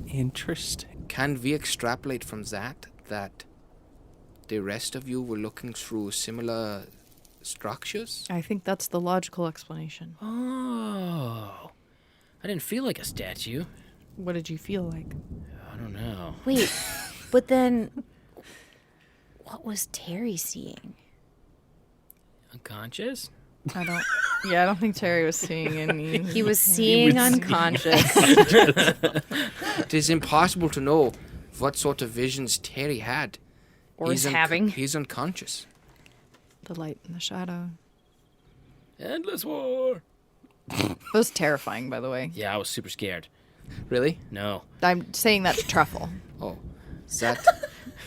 Interesting. Can we extrapolate from that the rest of you were looking through similar structures? I think that's the logical explanation. Oh. I didn't feel like a statue. What did you feel like? I don't know. Wait, but then what was Terry seeing? Unconscious? I don't think Terry was seeing any. He was seeing unconscious. It is impossible to know what sort of visions Terry had. Or is having. He's unconscious. The light and the shadow. Endless war. It was terrifying, by the way. Yeah, I was super scared. Really? No. I'm saying that to Truffle. Oh, that...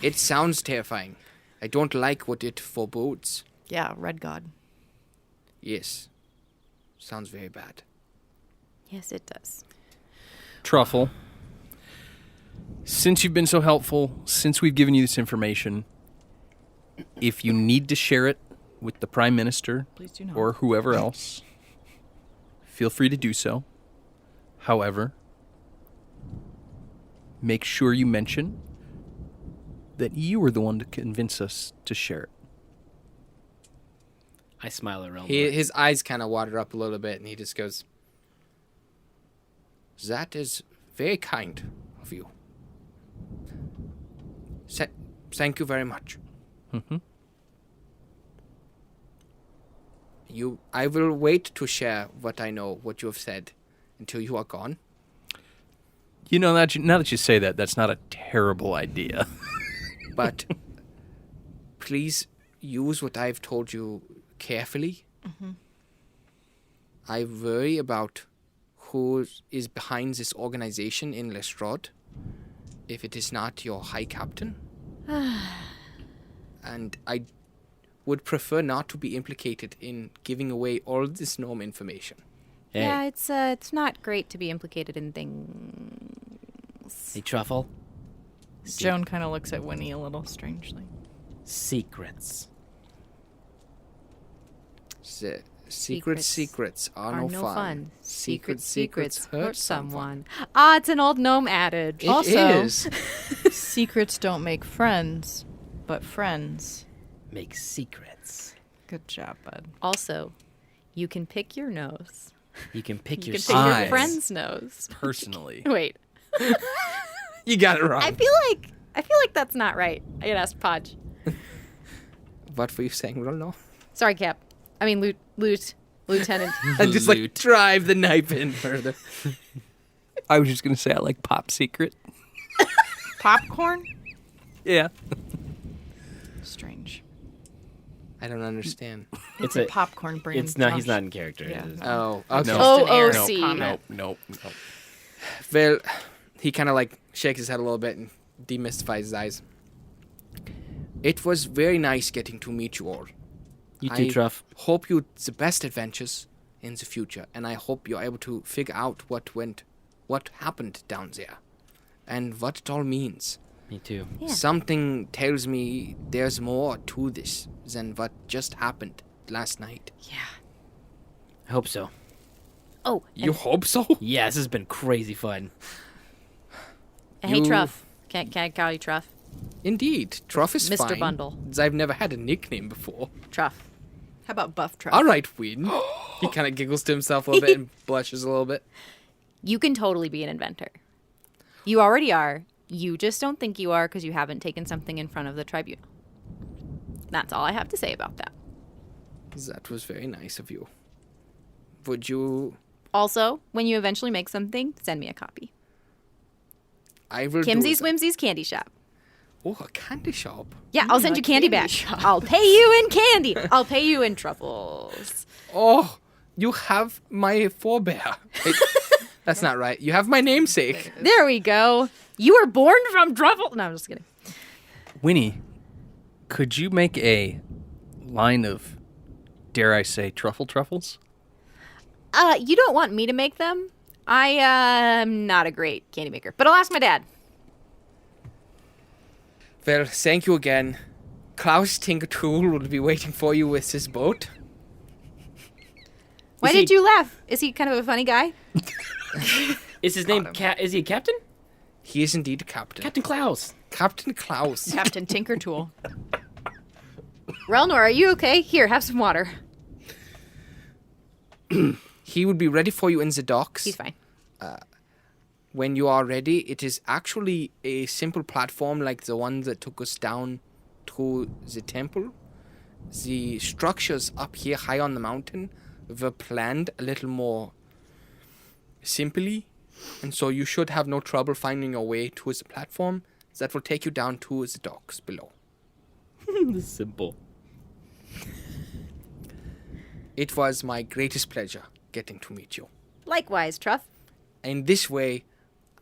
It sounds terrifying. I don't like what it forebodes. Yeah, Red God. Yes. Sounds very bad. Yes, it does. Truffle, since you've been so helpful, since we've given you this information, if you need to share it with the Prime Minister Please do not. or whoever else, feel free to do so. However, make sure you mention that you were the one to convince us to share it. I smile at Relnor. His eyes kind of water up a little bit, and he just goes, "That is very kind of you. Thank you very much. Mm-hmm. I will wait to share what I know, what you have said, until you are gone." You know, now that you say that, that's not a terrible idea. But please use what I've told you carefully. Mm-hmm. I worry about who is behind this organization in Lestraad, if it is not your high captain. And I would prefer not to be implicated in giving away all this gnome information. Hey, Yeah, it's not great to be implicated in things. hey, Truffle. Joan kind of looks at Winnie a little strangely. Secrets. The Secrets secrets are no fun. Secrets hurt someone. Ah, it's an old gnome adage. It Also- is. Secrets don't make friends, but friends. Make secrets. Good job, bud. Also, you can pick your nose. You can pick You your can pick your eyes. friend's nose. Personally. Wait, You got it wrong. I feel like that's not right. I gotta ask Podge. What were you saying, Rolno? Sorry, Cap. I mean, Lieutenant. And just like drive the knife in further. I was just going to say I like Pop Secret. Popcorn? Yeah. Strange. I don't understand. It's a a. popcorn brand. It's not. He's not in character. Yeah. It is- Oh, okay. No. Just an Oh, Eric OC. comment. Nope. Well, he kind of like shakes his head a little bit and demystifies his eyes. It was very nice getting to meet you all. You too, I Truff. hope you the best adventures in the future, and I hope you're able to figure out what happened down there, and what it all means. Me too. Yeah. Something tells me there's more to this than what just happened last night. I hope so. Oh, You hope so? Yeah, this has been crazy fun. hey, you- Truff. Can I call you Truff? Indeed, Truff is Mr. fine. Bundle. I've never had a nickname before. Truff. How about Buff Truck? All right, Whedon. He kind of giggles to himself a little bit and blushes a little bit. You can totally be an inventor. You already are. You just don't think you are because you haven't taken something in front of the tribunal. That's all I have to say about that. That was very nice of you. Would you... Also, when you eventually make something, send me a copy. I will Kimsy's do that. Whimsy's Candy Shop. Oh, a candy shop. Yeah, I'll send you candy back. I'll pay you in candy. I'll pay you in truffles. Oh, you have my forebear. That's not right. You have my namesake. There we go. You were born from truffle. No, I'm just kidding. Winnie, could you make a line of, dare I say, truffles? You don't want me to make them? I am not a great candy maker, but I'll ask my dad. Well, thank you again. Klaus Tinkertool will be waiting for you with his boat. Why Is he- did you laugh? Is he kind of a funny guy? Is his name? Is he a captain? He is indeed a captain. Captain Klaus. Captain Klaus. Captain Tinkertool. Relnor, are you okay? Here, have some water. He would be ready for you in the docks. He's fine. When you are ready, it is actually a simple platform like the one that took us down to the temple. The structures up here high on the mountain were planned a little more simply, and so you should have no trouble finding your way to the platform that will take you down to the docks below. Simple. It was my greatest pleasure getting to meet you. Likewise, Truff. In this way,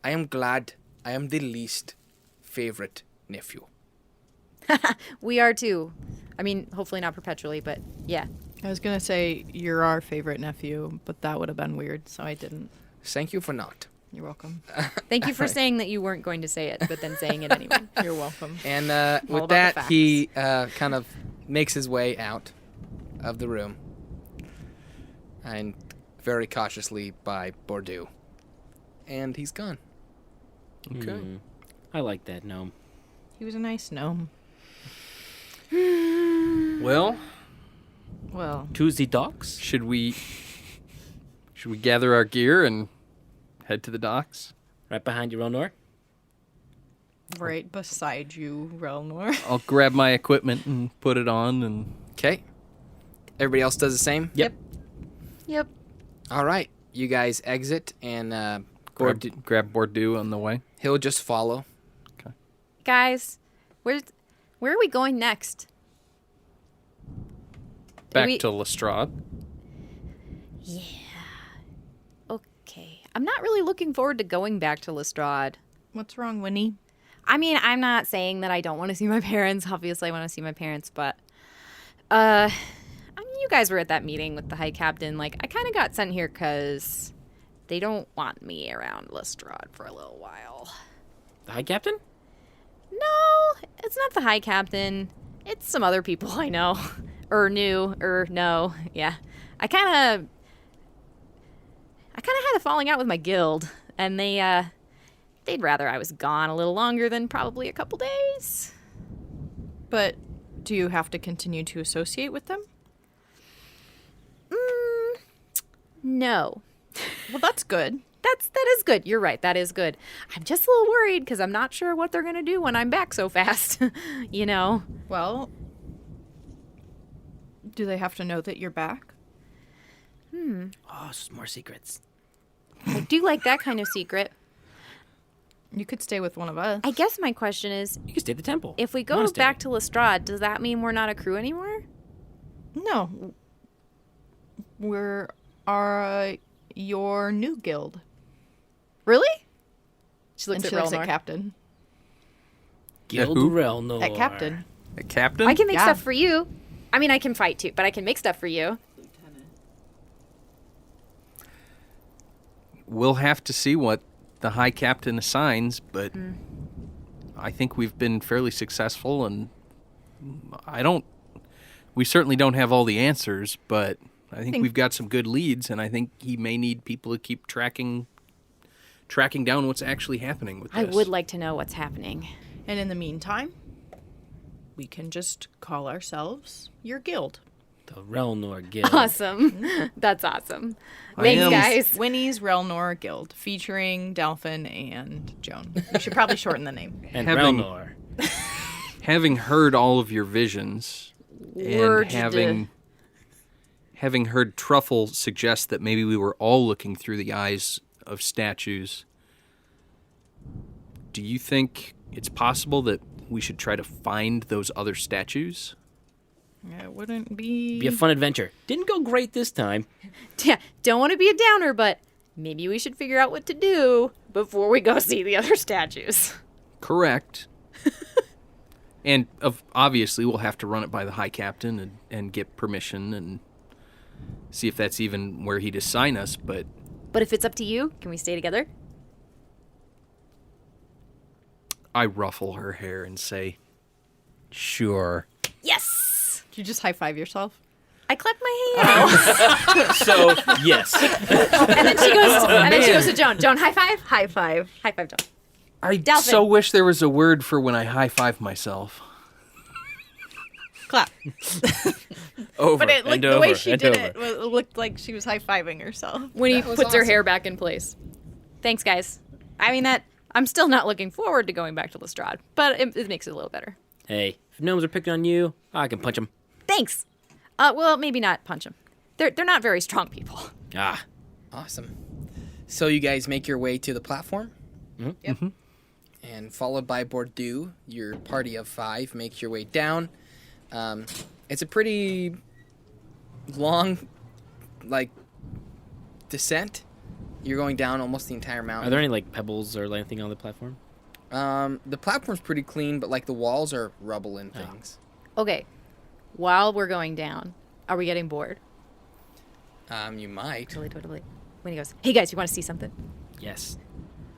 I am glad I am the least favorite nephew. We are too. I mean, hopefully not perpetually, but yeah. I was going to say you're our favorite nephew, but that would have been weird, so I didn't. Thank you for not. You're welcome. Thank you for saying that you weren't going to say it, but then saying it anyway. You're welcome. And All with about the that, facts. he kind of makes his way out of the room. And very cautiously by Bordeaux. and he's gone. Okay. I like that gnome. He was a nice gnome. Well, Well, Tuesday docks? should we gather our gear and head to the docks? Right behind you, Ronor. right beside you, Relnor. I'll grab my equipment and put it on and Okay. Everybody else does the same? Yep. Yep. All right. You guys exit, and grab Bordeaux on the way. he'll just follow. Guys, where are we going next? Back we- to Lestraad. Okay. I'm not really looking forward to going back to Lestrade. What's wrong, Winnie? I mean, I'm not saying that I don't want to see my parents. Obviously, I want to see my parents, but I mean, you guys were at that meeting with the High Captain. Like, I kind of got sent here because they don't want me around Lestrade for a little while. The High Captain? No, it's not the High Captain. It's some other people I know. No. Yeah. I kind of had a falling out with my guild, and they'd rather I was gone a little longer than probably a couple days. But do you have to continue to associate with them? No. Well, that's good. That is good. You're right. That is good. I'm just a little worried because I'm not sure what they're going to do when I'm back so fast. You know? Well, do they have to know that you're back? Oh, more secrets. I do like that kind of secret. You could stay with one of us. I guess my question is, You can stay at the temple. if we go Monastery. back to Lestrade, does that mean we're not a crew anymore? No. We're your new guild. Really? She And looks she at looks at Relnor. Captain. Guild who? Relnor. At Captain. A captain? I can make Yeah. stuff for you. I mean, I can fight too, but I can make stuff for you. We'll have to see what the High Captain assigns, but I think we've been fairly successful, and we certainly don't have all the answers, but I think we've got some good leads, and I think he may need people to keep tracking down what's actually happening with this. I would like to know what's happening. And in the meantime, we can just call ourselves your guild. The Relnor Guild. Awesome. That's awesome. I Thanks, am- guys. Winnie's Relnor Guild, featuring Delphin and Joan. We should probably shorten the name. And Having- Relnor. Having heard all of your visions, Word. and having heard Truffle suggest that maybe we were all looking through the eyes of statues, do you think it's possible that we should try to find those other statues? It wouldn't be... Be a fun adventure. Didn't go great this time. Yeah, don't want to be a downer, but maybe we should figure out what to do before we go see the other statues. Correct. And obviously we'll have to run it by the High Captain and get permission and see if that's even where he'd assign us, but But if it's up to you, can we stay together? I ruffle her hair and say, sure. Yes! Did you just high-five yourself? I clap my hands. So, yes. and then she goes to Joan. Joan, high five? High five. High five, Joan. I Delphin. so wish there was a word for when I high-five myself. Clap. Over. But And the way over, she and did over. it looked like she was high-fiving herself. When he was puts her awesome. hair back in place. Thanks, guys. I mean, I'm still not looking forward to going back to Lestrade, but it makes it a little better. Hey, if gnomes are picking on you, I can punch them. Thanks. Well, maybe not punch them. They're not very strong people. Ah. Awesome. So you guys make your way to the platform? Yep. And followed by Bordeaux, your party of 5 makes your way down. It's a pretty long, descent. You're going down almost the entire mountain. Are there any, pebbles or anything on the platform? The platform's pretty clean, but, the walls are rubble and things. Okay. While we're going down, are we getting bored? You might. Totally. When he goes, hey, guys, you want to see something? Yes.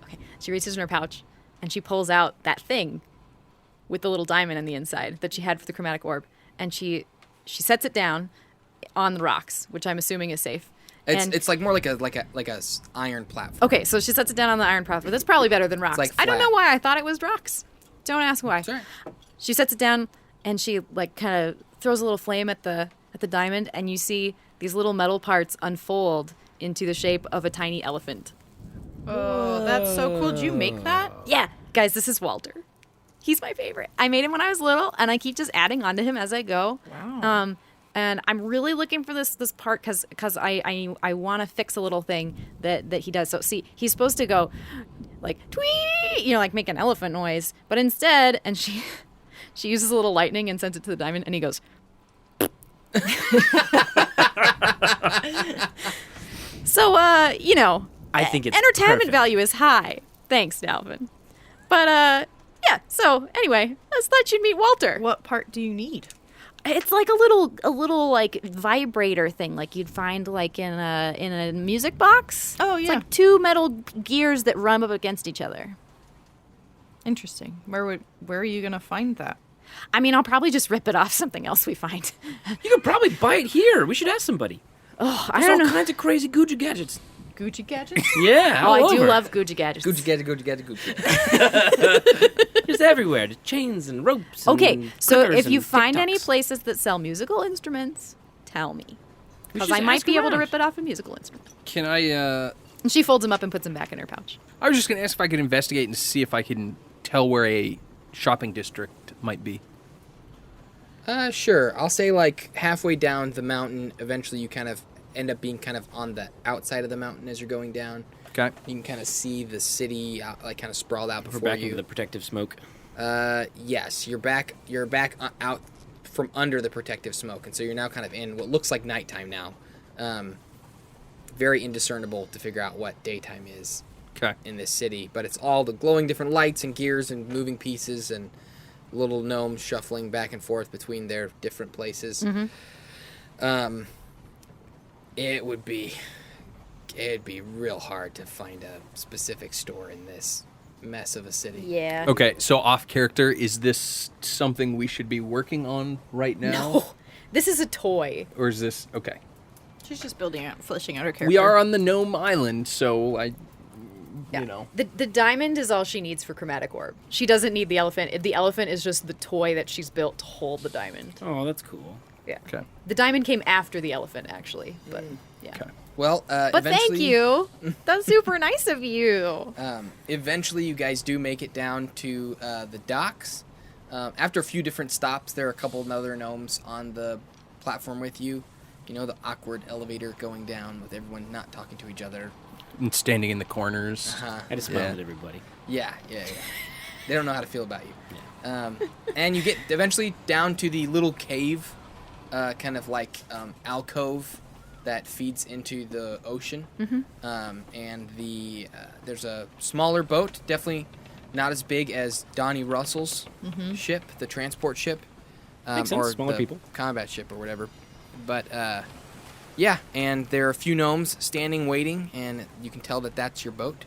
Okay. She reaches in her pouch, and she pulls out that thing with the little diamond on the inside that she had for the chromatic orb. And she sets it down on the rocks, which I'm assuming is safe. It's like more like a iron platform. Okay, so she sets it down on the iron platform. That's probably better than rocks. like I don't flat. know why I thought it was rocks. Don't ask why. Sorry. She sets it down and she like kind of throws a little flame at the diamond, and you see these little metal parts unfold into the shape of a tiny elephant. Oh, that's so cool. Did you make that? Yeah, guys, this is Walter. He's my favorite. I made him when I was little, and I keep just adding onto him as I go. Wow. And I'm really looking for this part because I want to fix a little thing that he does. So see, he's supposed to go like tweet, like make an elephant noise, but instead, and she uses a little lightning and sends it to the diamond, and he goes. So I think it's entertainment perfect. value is high. Thanks, Dalvin. But yeah. So anyway, I just thought you'd meet Walter. What part do you need? It's like a little like vibrator thing, like you'd find like in a music box. Oh, It's yeah. like two metal gears that run up against each other. Interesting. Where are you gonna find that? I mean, I'll probably just rip it off something else we find. You could probably buy it here. We should ask somebody. Oh, I There's don't all know. kinds of crazy Gucci gadgets. Gucci gadgets? Yeah, Oh, all I do over. love Gucci gadgets. Gucci Gucci. Just everywhere. Just chains and ropes. And Okay, so clickers if you and find any TikToks. places that sell musical instruments, tell me. We Because should I might ask be able to around. rip it off a musical instrument. Can I? And she folds them up and puts them back in her pouch. I was just going to ask if I could investigate and see if I can tell where a shopping district might be. Sure. I'll say like halfway down the mountain, eventually you kind of end up being kind of on the outside of the mountain as you're going down. Okay. You can kind of see the city like kind of sprawled out We're before back you. into the protective smoke. Yes, you're back out from under the protective smoke, and so you're now kind of in what looks like nighttime now. Very indiscernible to figure out what daytime is Okay. in this city, but it's all the glowing different lights and gears and moving pieces and little gnomes shuffling back and forth between their different places. It'd be real hard to find a specific store in this mess of a city. Yeah. Okay, so off character, is this something we should be working on right now? No. This is a toy. Or is this okay? She's just fleshing out her character. We are on the Gnome Island, so you know. The diamond is all she needs for chromatic orb. She doesn't need the elephant. The elephant is just the toy that she's built to hold the diamond. Oh, that's cool. Yeah. Okay. The diamond came after the elephant, actually. But yeah. Okay. Well, But eventually, thank you. That's super nice of you. Eventually, you guys do make it down to the docks. After a few different stops, there are a couple of other gnomes on the platform with you. You know, the awkward elevator going down with everyone not talking to each other. And standing in the corners. I just smiled at everybody. Yeah. They don't know how to feel about you. And you get eventually down to the little cave, kind of like alcove that feeds into the ocean. And there's a smaller boat, definitely not as big as Donnie Russell's ship, the transport ship. Makes sense, or smaller the people. combat ship or whatever. But yeah, and there are a few gnomes standing waiting, and you can tell that that's your boat.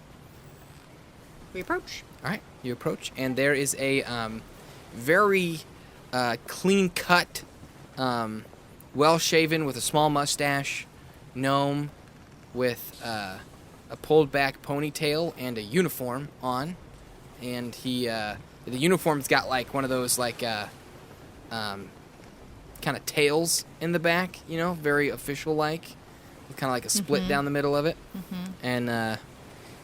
We approach. All right, you approach, and there is a very clean-cut, well-shaven with a small mustache gnome with a pulled-back ponytail and a uniform on, and the uniform's got like one of those like kind of tails in the back, you know, very official-like, with kind of like a split down the middle of it, and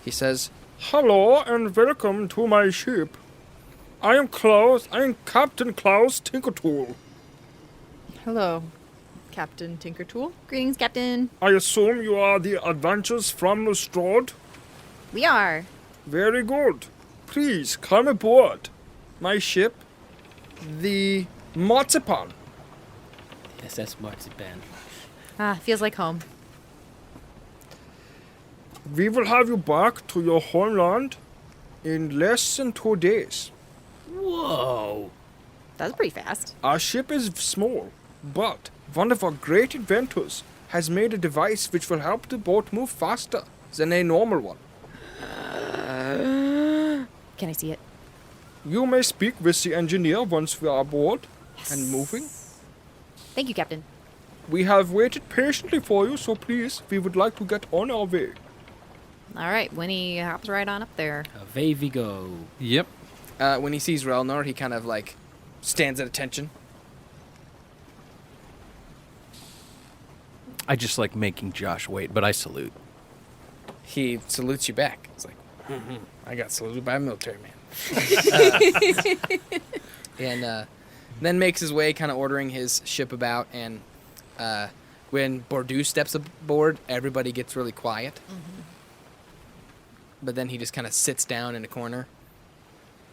he says, Hello and welcome to my ship. I am Captain Klaus Tinkertool. Hello, Captain Tinkertool. Greetings, Captain. I assume you are the adventures from Lestraad? We are. Very good. Please come aboard my ship, the Marzipan. SS Marzipan. Feels like home. We will have you back to your homeland in less than 2 days. Whoa. That was pretty fast. Our ship is small, but one of our great inventors has made a device which will help the boat move faster than a normal one. Can I see it? You may speak with the engineer once we are aboard and moving. Thank you, Captain. We have waited patiently for you, so please, we would like to get on our way. All right, Winnie hops right on up there. Away we go. Yep. When he sees Relnor, he kind of like stands at attention. I just like making Josh wait, but I salute. He salutes you back. It's like, I got saluted by a military man. And then makes his way, kind of ordering his ship about. And when Bordeaux steps aboard, everybody gets really quiet. But then he just kind of sits down in a corner.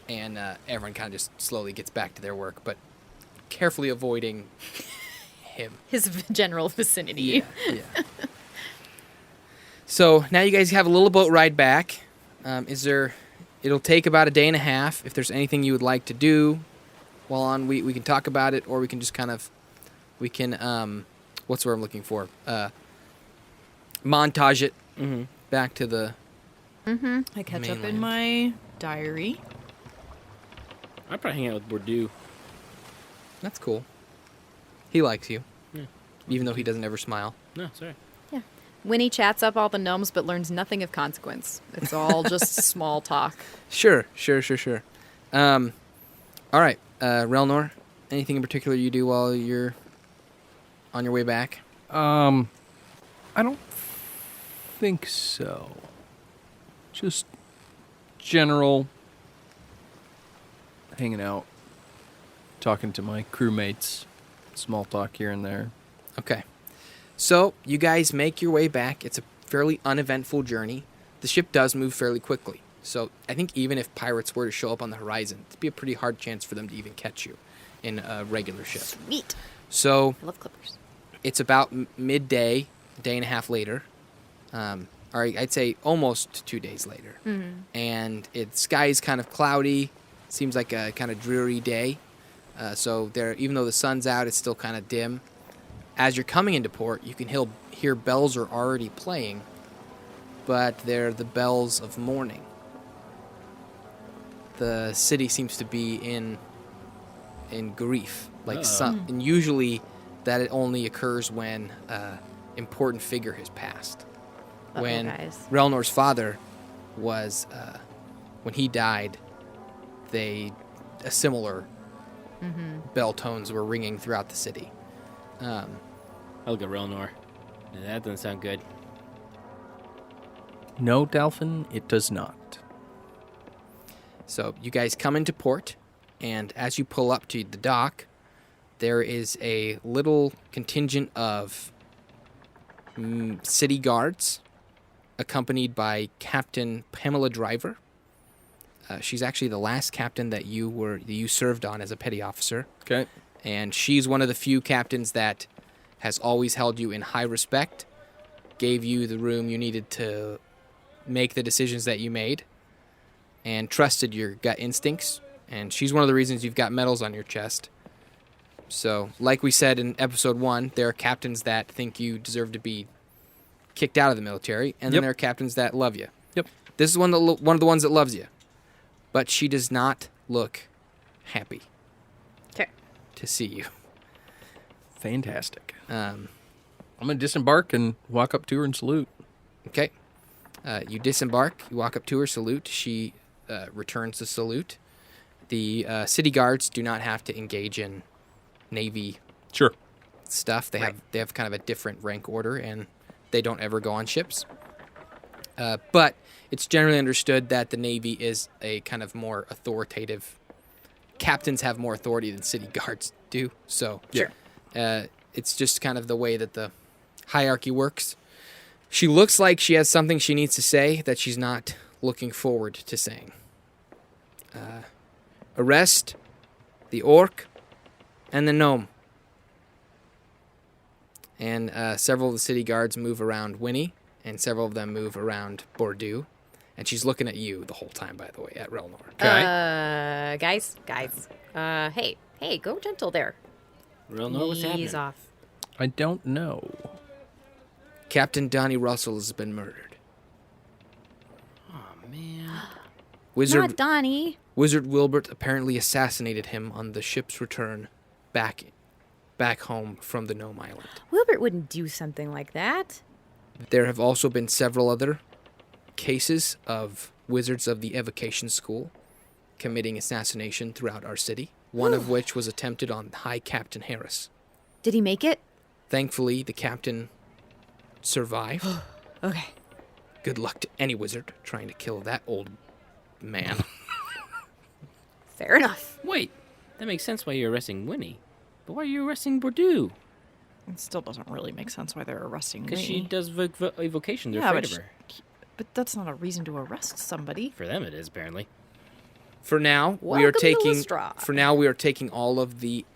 And everyone kind of just slowly gets back to their work, but carefully avoiding him. His general vicinity. Yeah. So now you guys have a little boat ride back. It'll take about a day and a half. If there's anything you would like to do while on, we can talk about it, or we can just what's the word I'm looking for? Montage it back to the I catch up in my diary. I'd probably hang out with Bordeaux. That's cool. He likes you, Yeah. even though he doesn't ever smile. No, sorry. Winnie chats up all the gnomes but learns nothing of consequence. It's all just small talk. Sure. All right, Relnor, anything in particular you do while you're on your way back? I don't think so. Just general hanging out, talking to my crewmates, small talk here and there. Okay. So, you guys make your way back. It's a fairly uneventful journey. The ship does move fairly quickly. So, I think even if pirates were to show up on the horizon, it'd be a pretty hard chance for them to even catch you in a regular ship. Sweet. So, I love clippers. it's about midday, a day and a half later. Or I'd say almost 2 days later. And the sky is kind of cloudy. Seems like a kind of dreary day. So, even though the sun's out, it's still kind of dim. As you're coming into port, you can hear bells are already playing, but they're the bells of mourning. The city seems to be in grief, and usually that it only occurs when important figure has passed. When guys. Relnor's father was, when he died, similar bell tones were ringing throughout the city. I'll go Relnor. That doesn't sound good. No, Dalphin, it does not. So you guys come into port, and as you pull up to the dock, there is a little contingent of city guards, accompanied by Captain Pamela Driver. She's actually the last captain that you served on as a petty officer. Okay. And she's one of the few captains that has always held you in high respect, gave you the room you needed to make the decisions that you made, and trusted your gut instincts. And she's one of the reasons you've got medals on your chest. So, like we said in episode 1, there are captains that think you deserve to be kicked out of the military, and then there are captains that love you. Yep. This is one of the ones that loves you. But she does not look happy to see you. Fantastic. Um, I'm going to disembark and walk up to her and salute. Okay. You disembark. You walk up to her, salute. She returns the salute. The city guards do not have to engage in Navy stuff. They have kind of a different rank order, and they don't ever go on ships. But it's generally understood that the Navy is a kind of more authoritative. Captains have more authority than city guards do. So it's just kind of the way that the hierarchy works. She looks like she has something she needs to say that she's not looking forward to saying. Arrest the orc and the gnome. And several of the city guards move around Winnie, and several of them move around Bordeaux. And she's looking at you the whole time, by the way, at Relnor. Okay. Guys. Hey, go gentle there. Relnor, what's happening? Ease off. I don't know. Captain Donnie Russell has been murdered. Oh, man. Not Donnie. Wizard Wilbert apparently assassinated him on the ship's return back back home from the Gnome Island. Wilbert wouldn't do something like that. There have also been several other cases of wizards of the Evocation School committing assassination throughout our city, one of which was attempted on High Captain Harris. Did he make it? Thankfully, the captain survived. Okay. Good luck to any wizard trying to kill that old man. Fair enough. Wait, that makes sense why you're arresting Winnie. But why are you arresting Bordeaux? It still doesn't really make sense why they're arresting me. Because she does evocation. They're Yeah, afraid but of her. But that's not a reason to arrest somebody. For them, it is apparently. For now, we are Welcome to taking. Lestraad. For now, we are taking all of the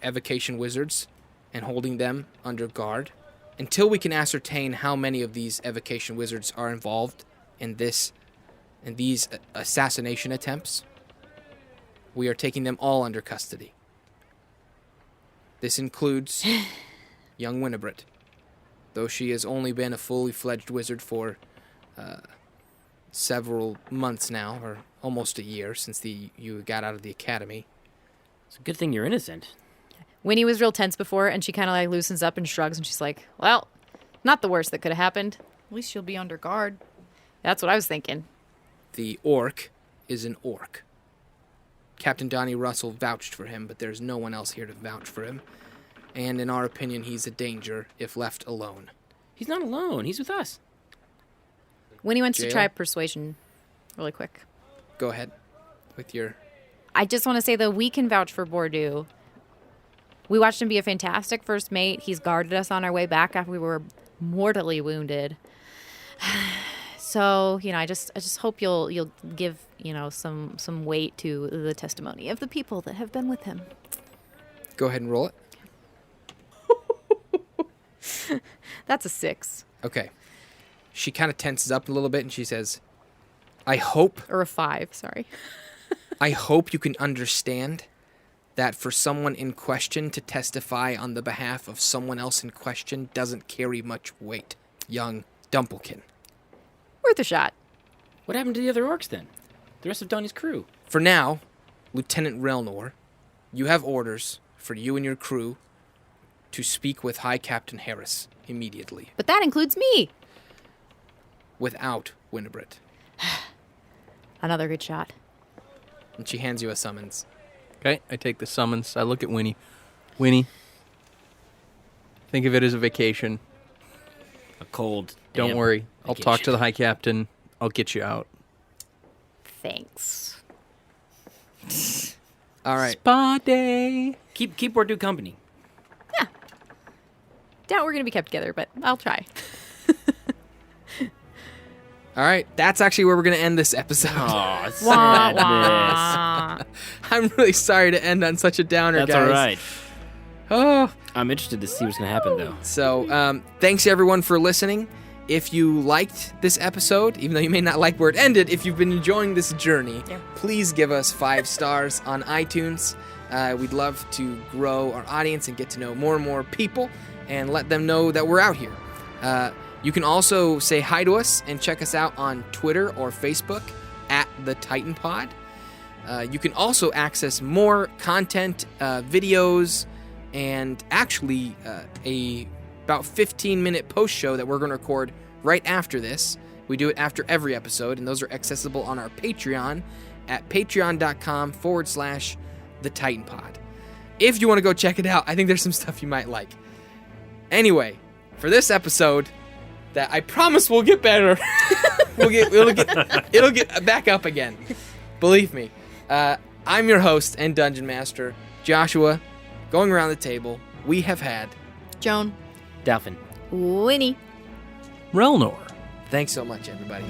evocation wizards and holding them under guard until we can ascertain how many of these evocation wizards are involved in these assassination attempts. We are taking them all under custody. This includes young Winnibret, though she has only been a fully fledged wizard for several months now, or almost a year since you got out of the academy. It's a good thing you're innocent. Winnie was real tense before, and she kind of like loosens up and shrugs, and she's like, well, not the worst that could have happened. At least she'll be under guard. That's what I was thinking. The orc is an orc. Captain Donnie Russell vouched for him, but there's no one else here to vouch for him. And in our opinion, he's a danger if left alone. He's not alone. He's with us. Winnie wants to Jail? try persuasion really quick. Go ahead with your... I just want to say, though, we can vouch for Bordeaux. We watched him be a fantastic first mate. He's guarded us on our way back after we were mortally wounded. So, I just hope you'll give, some weight to the testimony of the people that have been with him. Go ahead and roll it. That's a 6. Okay. She kind of tenses up a little bit and she says, I hope Or a 5, sorry. you can understand that for someone in question to testify on the behalf of someone else in question doesn't carry much weight. Young Dumplekin. Worth a shot. What happened to the other orcs then? The rest of Donnie's crew? For now, Lieutenant Relnor, you have orders for you and your crew to speak with High Captain Harris immediately, But that includes me. without Winnibret. Another good shot. And she hands you a summons. Okay, I take the summons. I look at Winnie. Winnie, think of it as a vacation. A cold. Don't damp worry. I'll vacation. talk to the High Captain. I'll get you out. Thanks. All right. Spa day. Keep Bordeaux company. Doubt we're going to be kept together, but I'll try. All right. That's actually where we're going to end this episode. Aw, Wah, sadness. wah. I'm really sorry to end on such a downer, That's guys. all right. Oh. I'm interested to see what's going to happen, though. So, thanks everyone for listening. If you liked this episode, even though you may not like where it ended, if you've been enjoying this journey, please give us 5 stars on iTunes. We'd love to grow our audience and get to know more and more people and let them know that we're out here. You can also say hi to us and check us out on Twitter or Facebook at The Titan Pod. You can also access more content, videos, and actually a about 15-minute post show that we're going to record right after this. We do it after every episode, and those are accessible on our Patreon at patreon.com/The Titan Pod. If you want to go check it out, I think there's some stuff you might like. Anyway, for this episode, that I promise will get better. It'll get back up again. Believe me. I'm your host and Dungeon Master, Joshua. Going around the table, we have had Joan. Dolphin. Winnie. Relnor. Thanks so much, everybody.